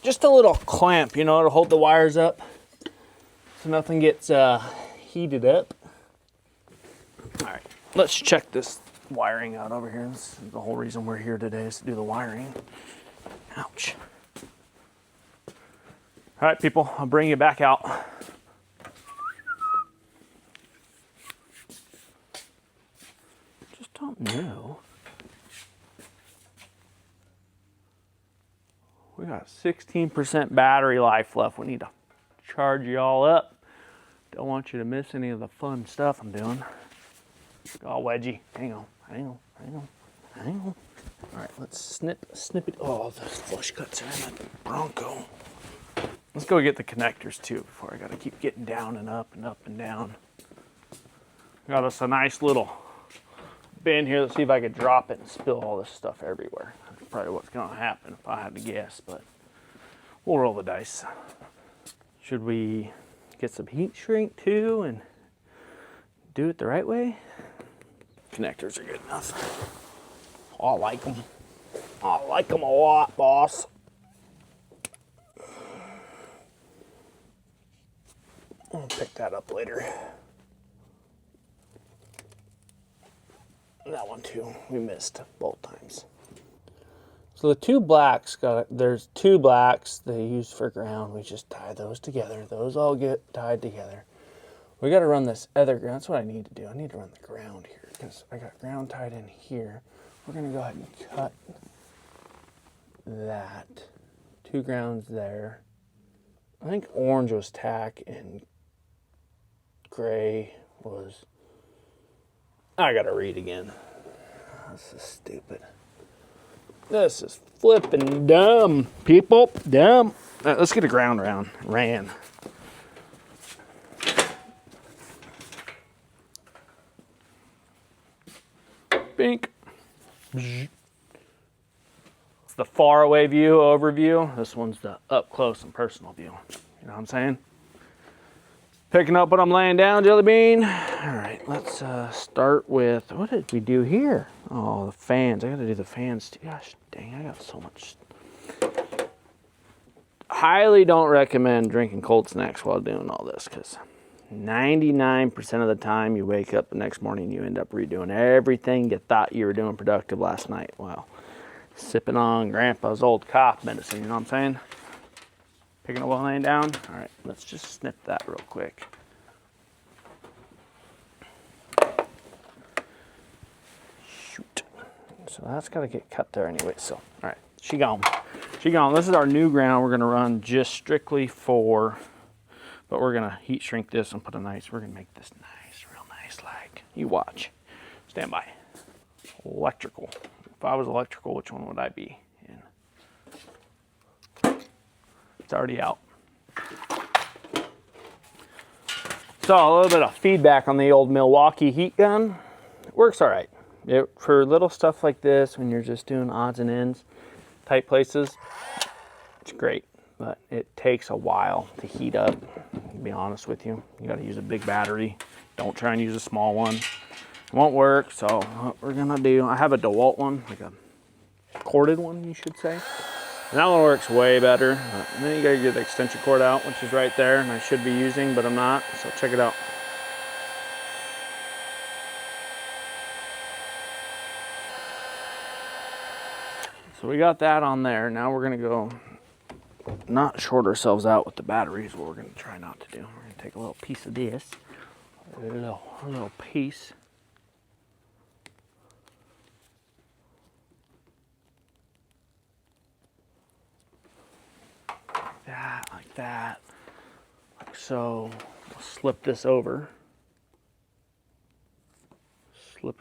Just a little clamp, you know, to hold the wires up so nothing gets heated up. All right, let's check this wiring out over here. This is the whole reason we're here today, is to do the wiring. Ouch. All right, people, I'll bring you back out. Just don't know. We got 16% battery life left. We need to charge you all up. Don't want you to miss any of the fun stuff I'm doing. Oh, wedgie. Hang on, hang on, hang on, hang on. All right, let's snip it. Oh, the flush cuts are in the Bronco. Let's go get the connectors too before I gotta keep getting down and up and up and down. Got us a nice little bin here. Let's see if I could drop it and spill all this stuff everywhere. That's probably what's gonna happen if I had to guess, but we'll roll the dice. Should we get some heat shrink too and do it the right way? Connectors are good enough. I like them. I like them a lot, boss. I'll pick that up later. That one too, we missed both times. So the two blacks there's two blacks they use for ground. We just tie those together. Those all get tied together. We got to run this other ground. That's what I need to do. I need to run the ground here because I got ground tied in here. We're going to go ahead and cut that. Two grounds there. I think orange was tack and gray was... I got to read again. This is stupid. This is flipping dumb, people. Dumb. All right, let's get a ground round. Ran. Bink. It's the far away view, overview. This one's the up close and personal view. You know what I'm saying? Picking up what I'm laying down, Jelly Bean. All right, let's start with, what did we do here? Oh, the fans. I gotta do the fans too. Gosh dang, I got so much. Highly don't recommend drinking cold snacks while doing all this because 99% of the time you wake up the next morning, you end up redoing everything you thought you were doing productive last night. Wow. Sipping on Grandpa's old cough medicine, you know what I'm saying? Picking up while laying down. All right, let's just snip that real quick. Shoot. So that's got to get cut there anyway. So, all right, she gone. She gone. This is our new ground we're going to run just strictly for, but we're going to heat shrink this and put a nice, we're going to make this nice, real nice like. You watch. Stand by. Electrical. If I was electrical, which one would I be in? It's already out. So a little bit of feedback on the old Milwaukee heat gun. It works all right. For little stuff like this, when you're just doing odds and ends, tight places, it's great. But it takes a while to heat up, to be honest with you. You gotta use a big battery. Don't try and use a small one. It won't work, so what we're gonna do, I have a DeWalt one, like a corded one, you should say. And that one works way better. But then you gotta get the extension cord out, which is right there, and I should be using, but I'm not, so check it out. So we got that on there. Now we're gonna go not short ourselves out with the batteries, what we're gonna try not to do. We're gonna take a little piece of this, a little piece. Like that, like so. We'll slip this over. Slip.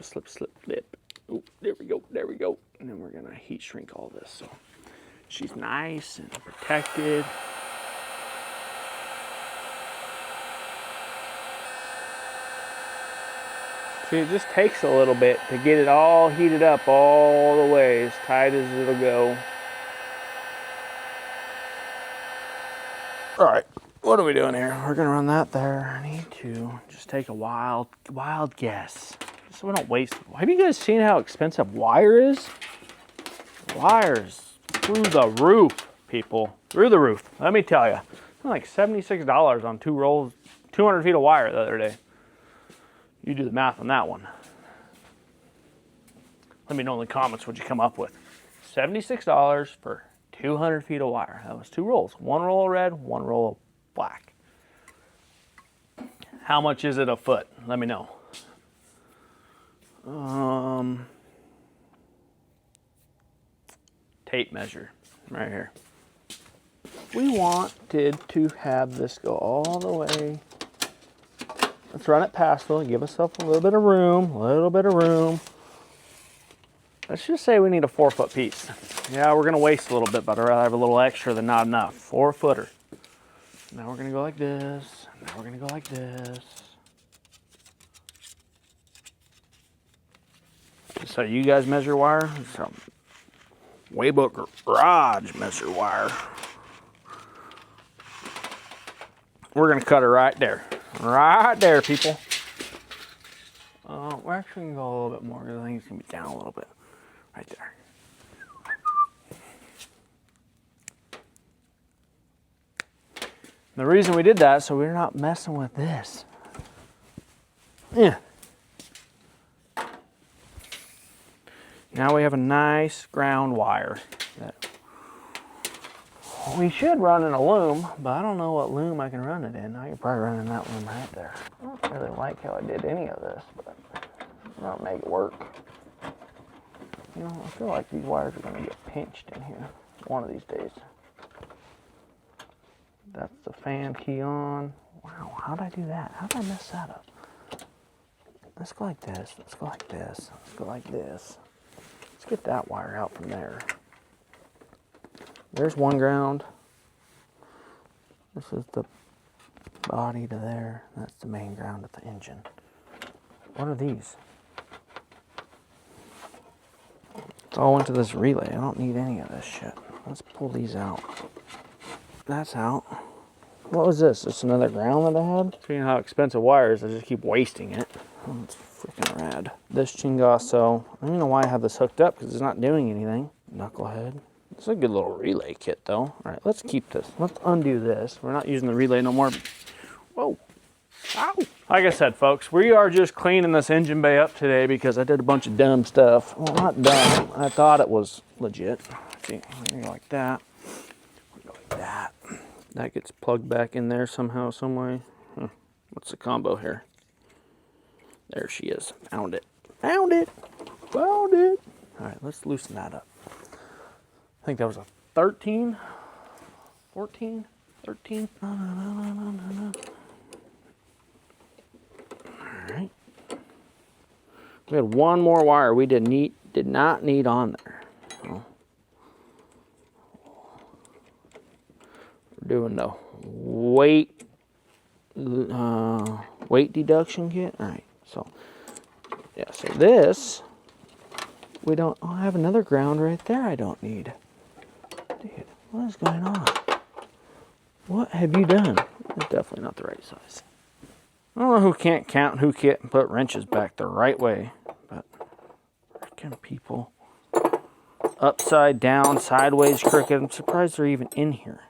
Oh, there we go. And then we're gonna heat shrink all this so she's nice and protected. See, it just takes a little bit to get it all heated up all the way, as tight as it'll go. All right, what are we doing here? We're gonna run that there. I need to just take a wild guess, just so we don't waste. Have you guys seen how expensive wire is? Wire's through the roof, people. Through the roof. Let me tell you, like $76 on 2 rolls, 200 feet of wire the other day. You do the math on that one. Let me know in the comments what you come up with. $76 for 200 feet of wire. That was 2 rolls. 1 roll of red, 1 roll of black. How much is it a foot? Let me know. Tape measure right here. We wanted to have this go all the way. Let's run it past though. Give ourselves a little bit of room. Let's just say we need a 4-foot piece. Yeah, we're gonna waste a little bit, but I'd rather have a little extra than not enough. 4-footer. Now we're gonna go like this. Now we're gonna go like this. So you guys measure wire? So Waybook Garage measure wire. We're gonna cut her right there. Right there, people. We're actually gonna go a little bit more because I think it's gonna be down a little bit. Right there. The reason we did that so we're not messing with this. Yeah. Now we have a nice ground wire. that we should run in a loom, but I don't know what loom I can run it in. I could probably run in that loom right there. I don't really like how I did any of this, but I'll make it work. You know, I feel like these wires are going to get pinched in here one of these days. That's the fan key on. Wow, how did I do that? How did I mess that up? Let's go like this. Let's go like this. Let's go like this. Let's get that wire out from there. There's one ground. This is the body to there. That's the main ground of the engine. What are these? It's all went to this relay. I don't need any of this shit. Let's pull these out. That's out. What was this? Just another ground that I had? Seeing how expensive wire is, I just keep wasting it. Oh, it's freaking rad. This Chingaso, I don't know why I have this hooked up because it's not doing anything. Knucklehead. It's a good little relay kit though. All right, let's keep this. Let's undo this. We're not using the relay no more. Whoa. Ow. Like I said, folks, we are just cleaning this engine bay up today because I did a bunch of dumb stuff. Well, not dumb. I thought it was legit. See, we go like that. We go like that. That gets plugged back in there somehow, some way. What's the combo here? There she is. Found it. Found it. Found it. All right, let's loosen that up. I think that was a 13, 14, 13. No. All right. We had one more wire we did not need on there. So we're doing the weight deduction kit. All right. So yeah. So this we don't. Oh, I have another ground right there. I don't need. Dude, what is going on? What have you done? It's definitely not the right size. I don't know who can't count, who can't put wrenches back the right way, but freaking people. Upside down, sideways, crooked. I'm surprised they're even in here.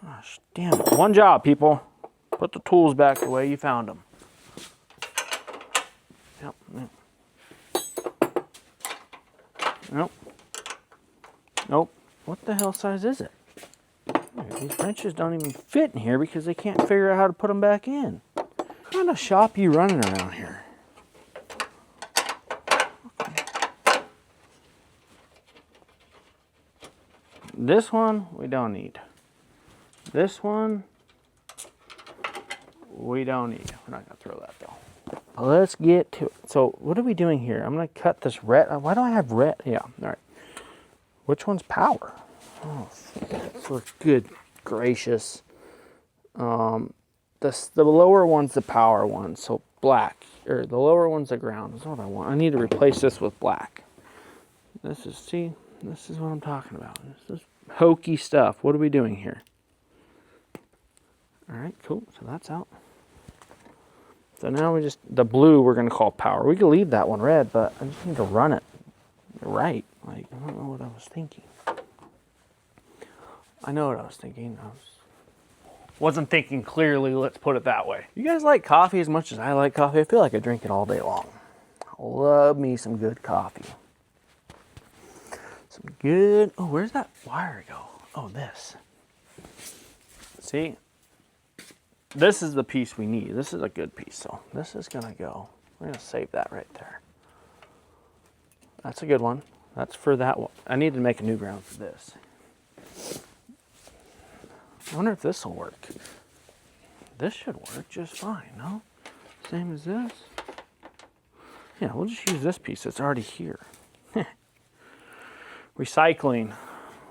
Gosh, damn it. One job, people. Put the tools back the way you found them. Yep. Nope. Nope. What the hell size is it? These wrenches don't even fit in here because they can't figure out how to put them back in. What kind of shop are you running around here? Okay. This one we don't need. This one we don't need. We're not going to throw that though. Let's get to it. So what are we doing here? I'm going to cut this red. Why do I have red? Yeah, all right. Which one's power? Oh, for good gracious. The lower one's the power one, so black. Or the lower one's the ground. That's what I want. I need to replace this with black. This is what I'm talking about. This is hokey stuff. What are we doing here? All right, cool. So that's out. So now the blue we're going to call power. We could leave that one red, but I just need to run it right. Like, I don't know what I was thinking. I know what I was thinking. Wasn't thinking clearly, let's put it that way. You guys like coffee as much as I like coffee? I feel like I drink it all day long. I love me some good coffee. Some good, oh, where's that wire go? Oh, this. See? This is the piece we need. This is a good piece, so this is gonna go. We're gonna save that right there. That's a good one. That's for that one. I need to make a new ground for this. I wonder if this will work. This should work just fine, no? Same as this. Yeah, we'll just use this piece that's already here. Recycling.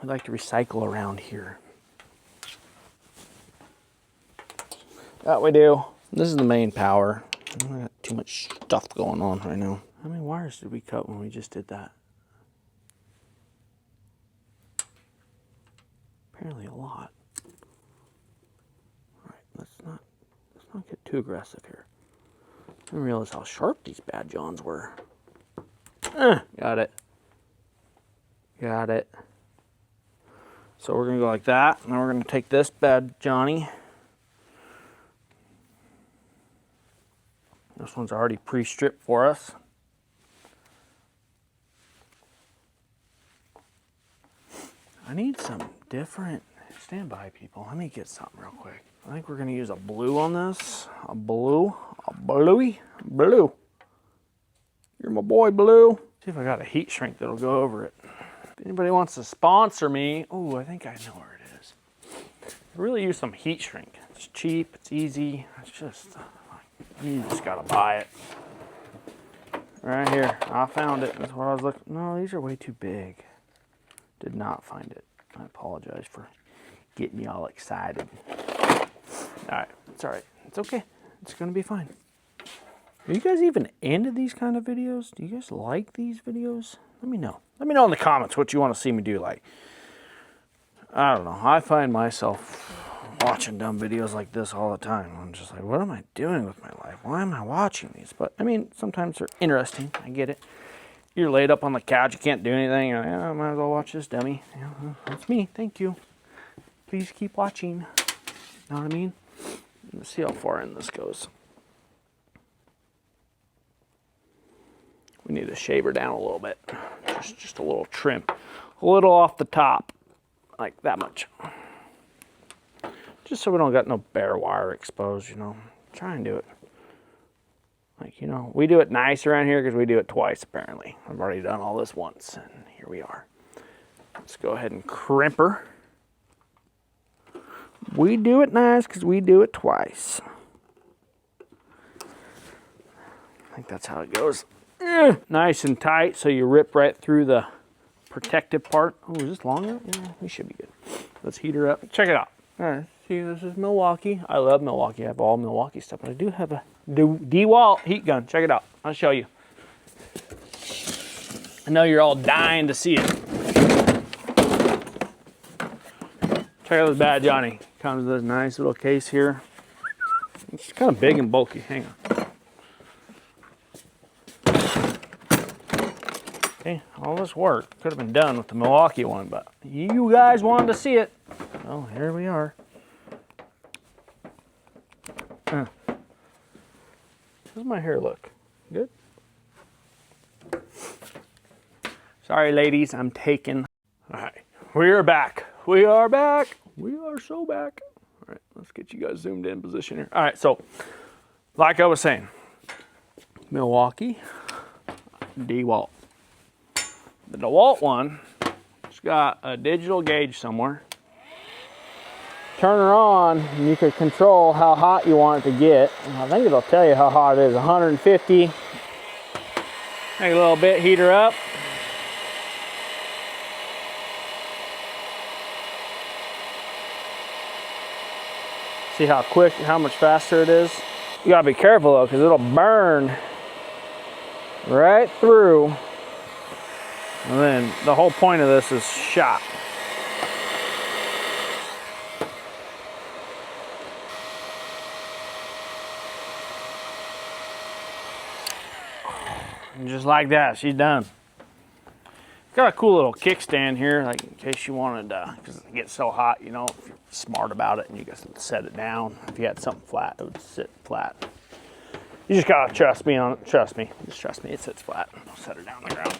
We like to recycle around here. That we do. This is the main power. I got too much stuff going on right now. How many wires did we cut when we just did that? Apparently a lot. Alright, let's not get too aggressive here. I didn't realize how sharp these bad Johns were. Got it. Got it. So we're gonna go like that. Now we're gonna take this bad Johnny. This one's already pre-stripped for us. I need some different, stand by people. Let me get something real quick. I think we're gonna use a blue on this. A bluey, blue. You're my boy, blue. See if I got a heat shrink that'll go over it. If anybody wants to sponsor me, oh, I think I know where it is. I really use some heat shrink. It's cheap, it's easy. It's just, you just gotta buy it. Right here, I found it. That's what I was looking. No, these are way too big. Did not find it. I apologize for getting y'all excited. All right, it's all right. It's okay. It's gonna be fine. Are you guys even into these kind of videos? Do you guys like these videos? Let me know. Let me know in the comments what you want to see me do. Like, I don't know. I find myself watching dumb videos like this all the time. I'm just like, what am I doing with my life? Why am I watching these? But I mean, sometimes they're interesting. I get it. You're laid up on the couch. You can't do anything. You're like, oh, I might as well watch this dummy. Yeah, that's me. Thank you. Please keep watching. Know what I mean? Let's see how far in this goes. We need to shave her down a little bit. Just a little trim. A little off the top. Like that much. Just so we don't got no bare wire exposed, you know. Try and do it. Like, you know, we do it nice around here because we do it twice apparently. I've already done all this once and here we are. Let's go ahead and crimp her. We do it nice because we do it twice. I think that's how it goes. Nice and tight so you rip right through the protective part. Oh, is this long enough? Yeah, we should be good. Let's heat her up. Check it out. All right, see, this is Milwaukee. I love Milwaukee. I have all Milwaukee stuff, but I do have a DeWalt heat gun. Check it out. I'll show you. I know you're all dying to see it. Check out this bad Johnny. Comes with this nice little case here. It's kind of big and bulky. Hang on. Okay, all this work could have been done with the Milwaukee one, but you guys wanted to see it. Oh, here we are. How's my hair look? Good? Sorry, ladies, I'm taking. All right, we are back. We are back. We are so back. All right, let's get you guys zoomed in position here. All right, so like I was saying, Milwaukee, DeWalt. The DeWalt one, it's got a digital gauge somewhere. Turn her on and you can control how hot you want it to get. I think it'll tell you how hot it is. 150. Take a little bit, heat her up. See how quick, how much faster it is? You gotta be careful though, because it'll burn right through. And then the whole point of this is shot. And just like that, she's done. Got a cool little kickstand here, like in case you wanted to, because it gets so hot, you know, if you're smart about it and you just set it down. If you had something flat, it would sit flat. You just gotta trust me on it. Trust me. Just trust me, it sits flat. I'll set her down on the ground.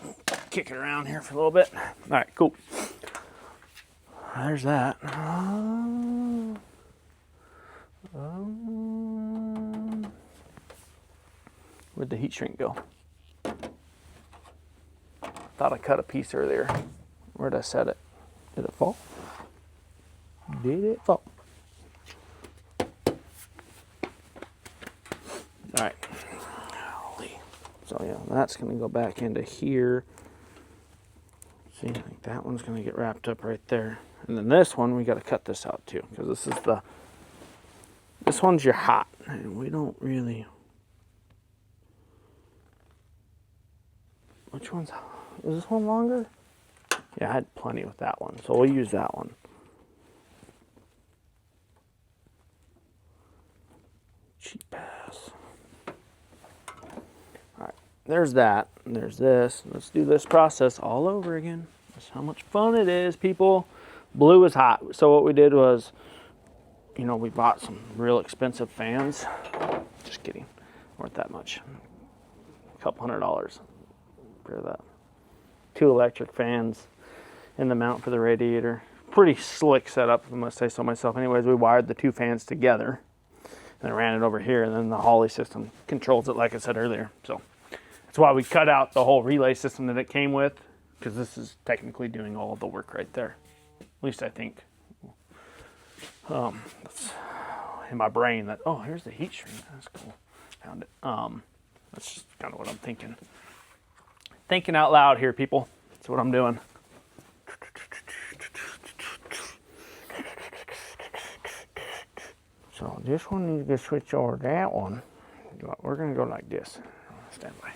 Kick it around here for a little bit. All right, cool. There's that. Where'd the heat shrink go? Thought I cut a piece earlier. Where'd I set it? Did it fall? Did it fall? All right. Holy. So yeah, that's gonna go back into here. See, I think that one's gonna get wrapped up right there. And then this one, we gotta cut this out too, because this one's your hot. And we don't really, which one's, is this one longer? Yeah, I had plenty with that one, so we'll use that one. Cheap ass. Alright, there's that, and there's this. Let's do this process all over again. That's how much fun it is, people. Blue is hot, so what we did was, you know, we bought some real expensive fans. Just kidding, weren't that much. A couple $100 for that. 2 electric fans. in the mount for the radiator. Pretty slick setup, I must say so myself. Anyways, we wired the 2 fans together and ran it over here, and then the Holley system controls it like I said earlier. So that's why we cut out the whole relay system that it came with, because this is technically doing all of the work right there. At least I think. That's in my brain that, oh, here's the heat shrink. That's cool. Found it. That's just kind of what I'm thinking. Thinking out loud here, people. That's what I'm doing. So this one needs to switch over to that one. We're gonna go like this. Stand by.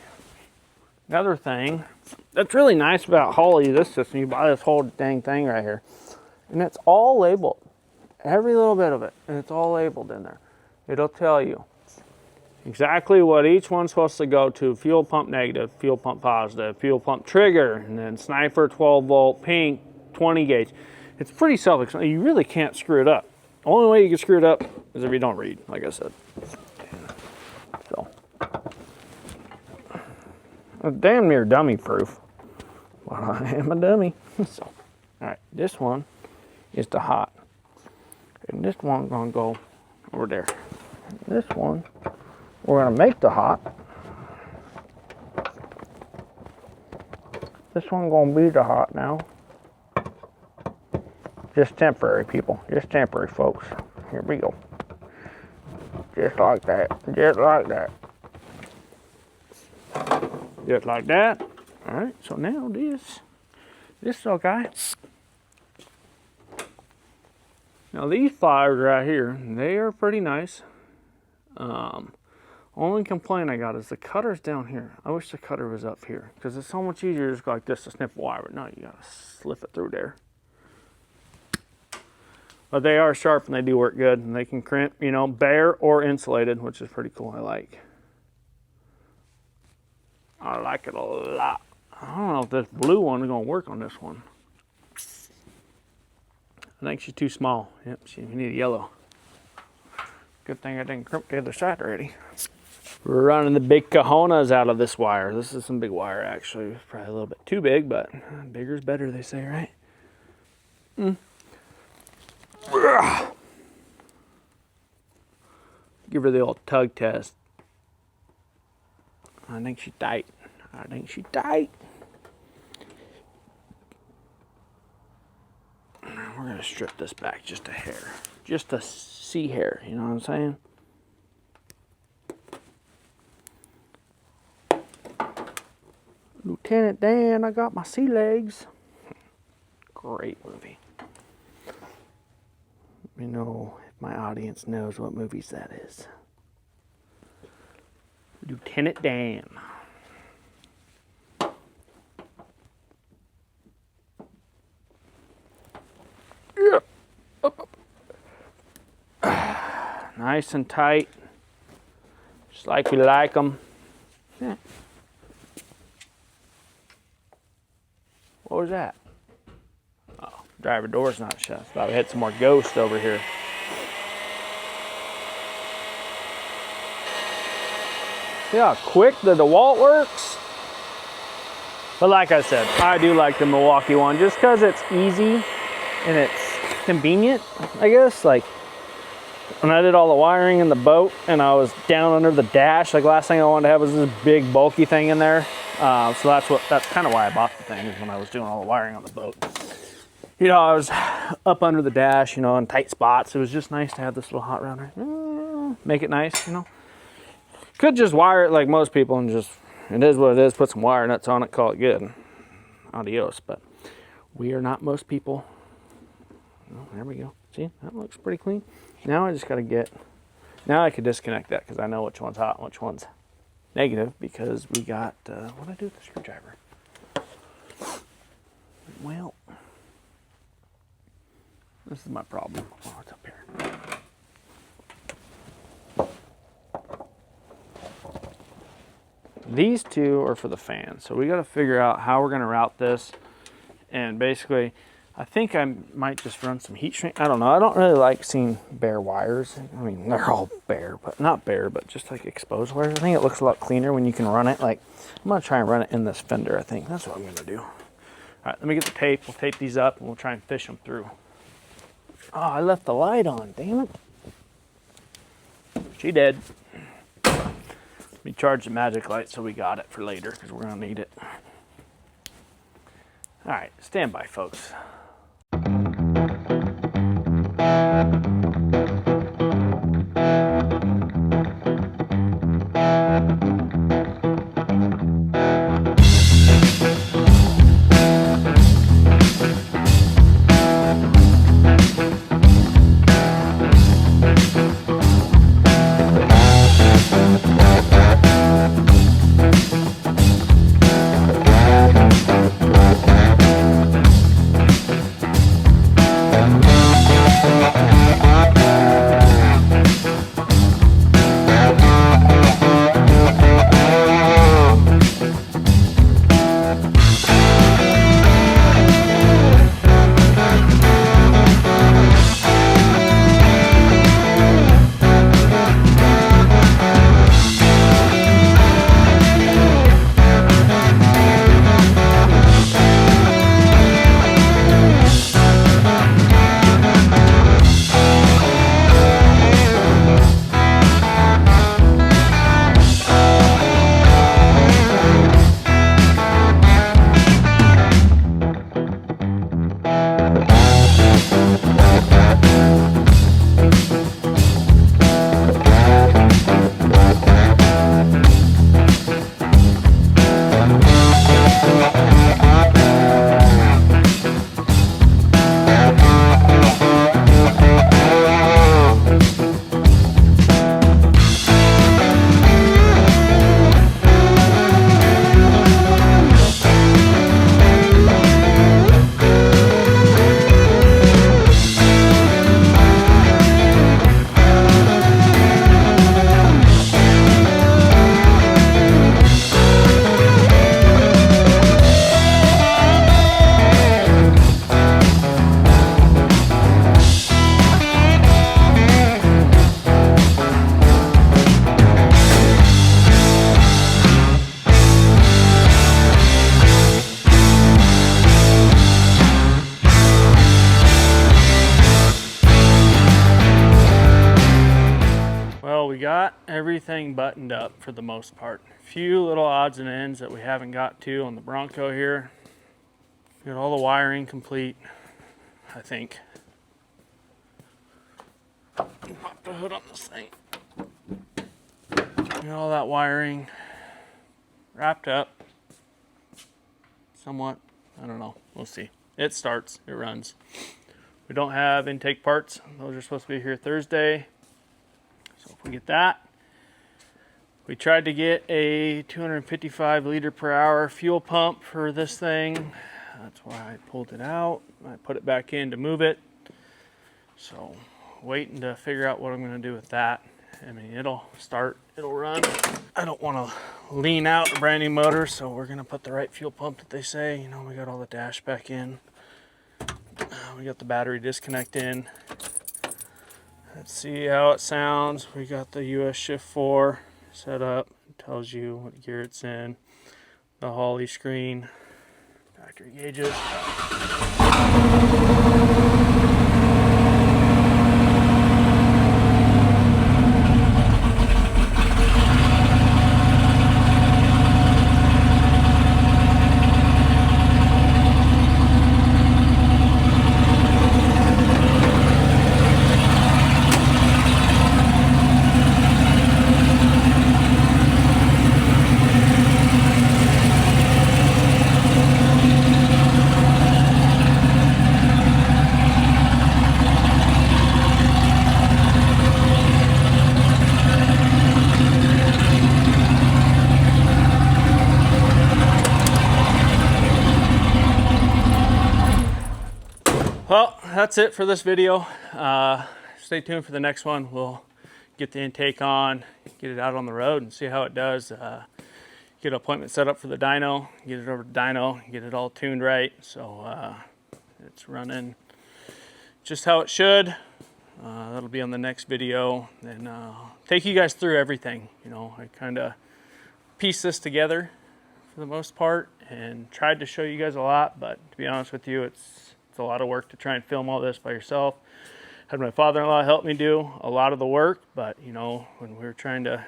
Another thing that's really nice about Holley, this system, you buy this whole dang thing right here, and it's all labeled. Every little bit of it, and it's all labeled in there. It'll tell you exactly what each one's supposed to go to. Fuel pump negative, fuel pump positive, fuel pump trigger, and then Sniper 12 volt, pink, 20 gauge. It's pretty self-explanatory. You really can't screw it up. The only way you can screw it up is if you don't read, like I said. So, it's damn near dummy proof. But I am a dummy. So, all right, this one is the hot. And this one's gonna go over there. This one, we're gonna make the hot. This one gonna be the hot now. Just temporary, people. Just temporary, folks. Here we go. Just like that. Just like that. Just like that. All right. So now this little guy. Now these pliers right here, they are pretty nice. Only complaint I got is the cutter's down here. I wish the cutter was up here, because it's so much easier just go like this to snip wire. But no, you gotta slip it through there. But they are sharp and they do work good, and they can crimp, you know, bare or insulated, which is pretty cool. I like it a lot. I don't know if this blue one is gonna work on this one. I think she's too small. Yep, we need a yellow. Good thing I didn't crimp the other side already. We're running the big cojones out of this wire. This is some big wire, actually. It's probably a little bit too big, but bigger's better, they say, right? Give her the old tug test. I think she's tight. I think she's tight. We're gonna strip this back just a hair. Just a sea hair, you know what I'm saying? Lieutenant Dan, I got my sea legs. Great movie. Let me know if my audience knows what movies that is. Lieutenant Dan. Yeah. Nice and tight, just like we like them. Yeah. What was that? Oh, driver door's not shut. Thought we had some more ghost over here. See how quick the DeWalt works? But like I said, I do like the Milwaukee one just because it's easy and it's convenient, I guess. Like when I did all the wiring in the boat and I was down under the dash, like last thing I wanted to have was this big bulky thing in there. So that's kind of why I bought the thing, is when I was doing all the wiring on the boat. You know, I was up under the dash, you know, in tight spots. It was just nice to have this little hot rounder. Make it nice, you know. Could just wire it like most people and just, it is what it is, put some wire nuts on it, call it good. Adios. But we are not most people. Oh, there we go. See, that looks pretty clean. Now I just got to get, now I could disconnect that because I know which one's hot and which one's negative, because we got, what did I do with the screwdriver? Well, this is my problem. Oh, it's up here. These two are for the fan, so we got to figure out how we're going to route this. And basically, I think I might just run some heat shrink. I don't know. I don't really like seeing bare wires. I mean, they're all bare, but not bare, but just like exposed wires. I think it looks a lot cleaner when you can run it. Like, I'm going to try and run it in this fender, I think. That's what I'm going to do. right, let me get the tape. We'll tape these up and we'll try and fish them through. Oh, I left the light on, damn it. She did. Let me charge the magic light so we got it for later because we're gonna need it. All right, stand by, folks. We got everything buttoned up for the most part. A few little odds and ends that we haven't got to on the Bronco here. Got all the wiring complete, I think. Pop the hood on this thing. Got all that wiring wrapped up somewhat. I don't know. We'll see. It starts. It runs. We don't have intake parts. Those are supposed to be here Thursday. So if we get that, we tried to get a 255 liter per hour fuel pump for this thing. That's why I pulled it out. I put it back in to move it. So waiting to figure out what I'm going to do with that. I mean, it'll start, it'll run. I don't want to lean out a brand new motor, so we're going to put the right fuel pump that they say. You know, we got all the dash back in. We got the battery disconnect in. Let's see how it sounds. We got the US Shift 4 set up. It tells you what gear it's in. The Holley screen. Factory gauges. Well, that's it for this video. Stay tuned for the next one. We'll get the intake on, get it out on the road and see how it does. Get an appointment set up for the dyno, get it over to dyno, get it all tuned right. So it's running just how it should. That'll be on the next video. And take you guys through everything. You know, I kind of piece this together for the most part and tried to show you guys a lot, but to be honest with you, it's a lot of work to try and film all this by yourself. Had my father-in-law help me do a lot of the work, but you know, when we were trying to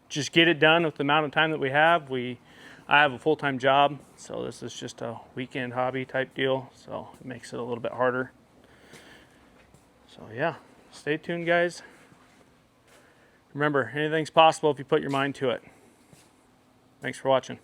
just get it done with the amount of time that we have, I have a full-time job, so this is just a weekend hobby type deal, so it makes it a little bit harder. So yeah, stay tuned, guys. Remember, anything's possible if you put your mind to it. Thanks for watching.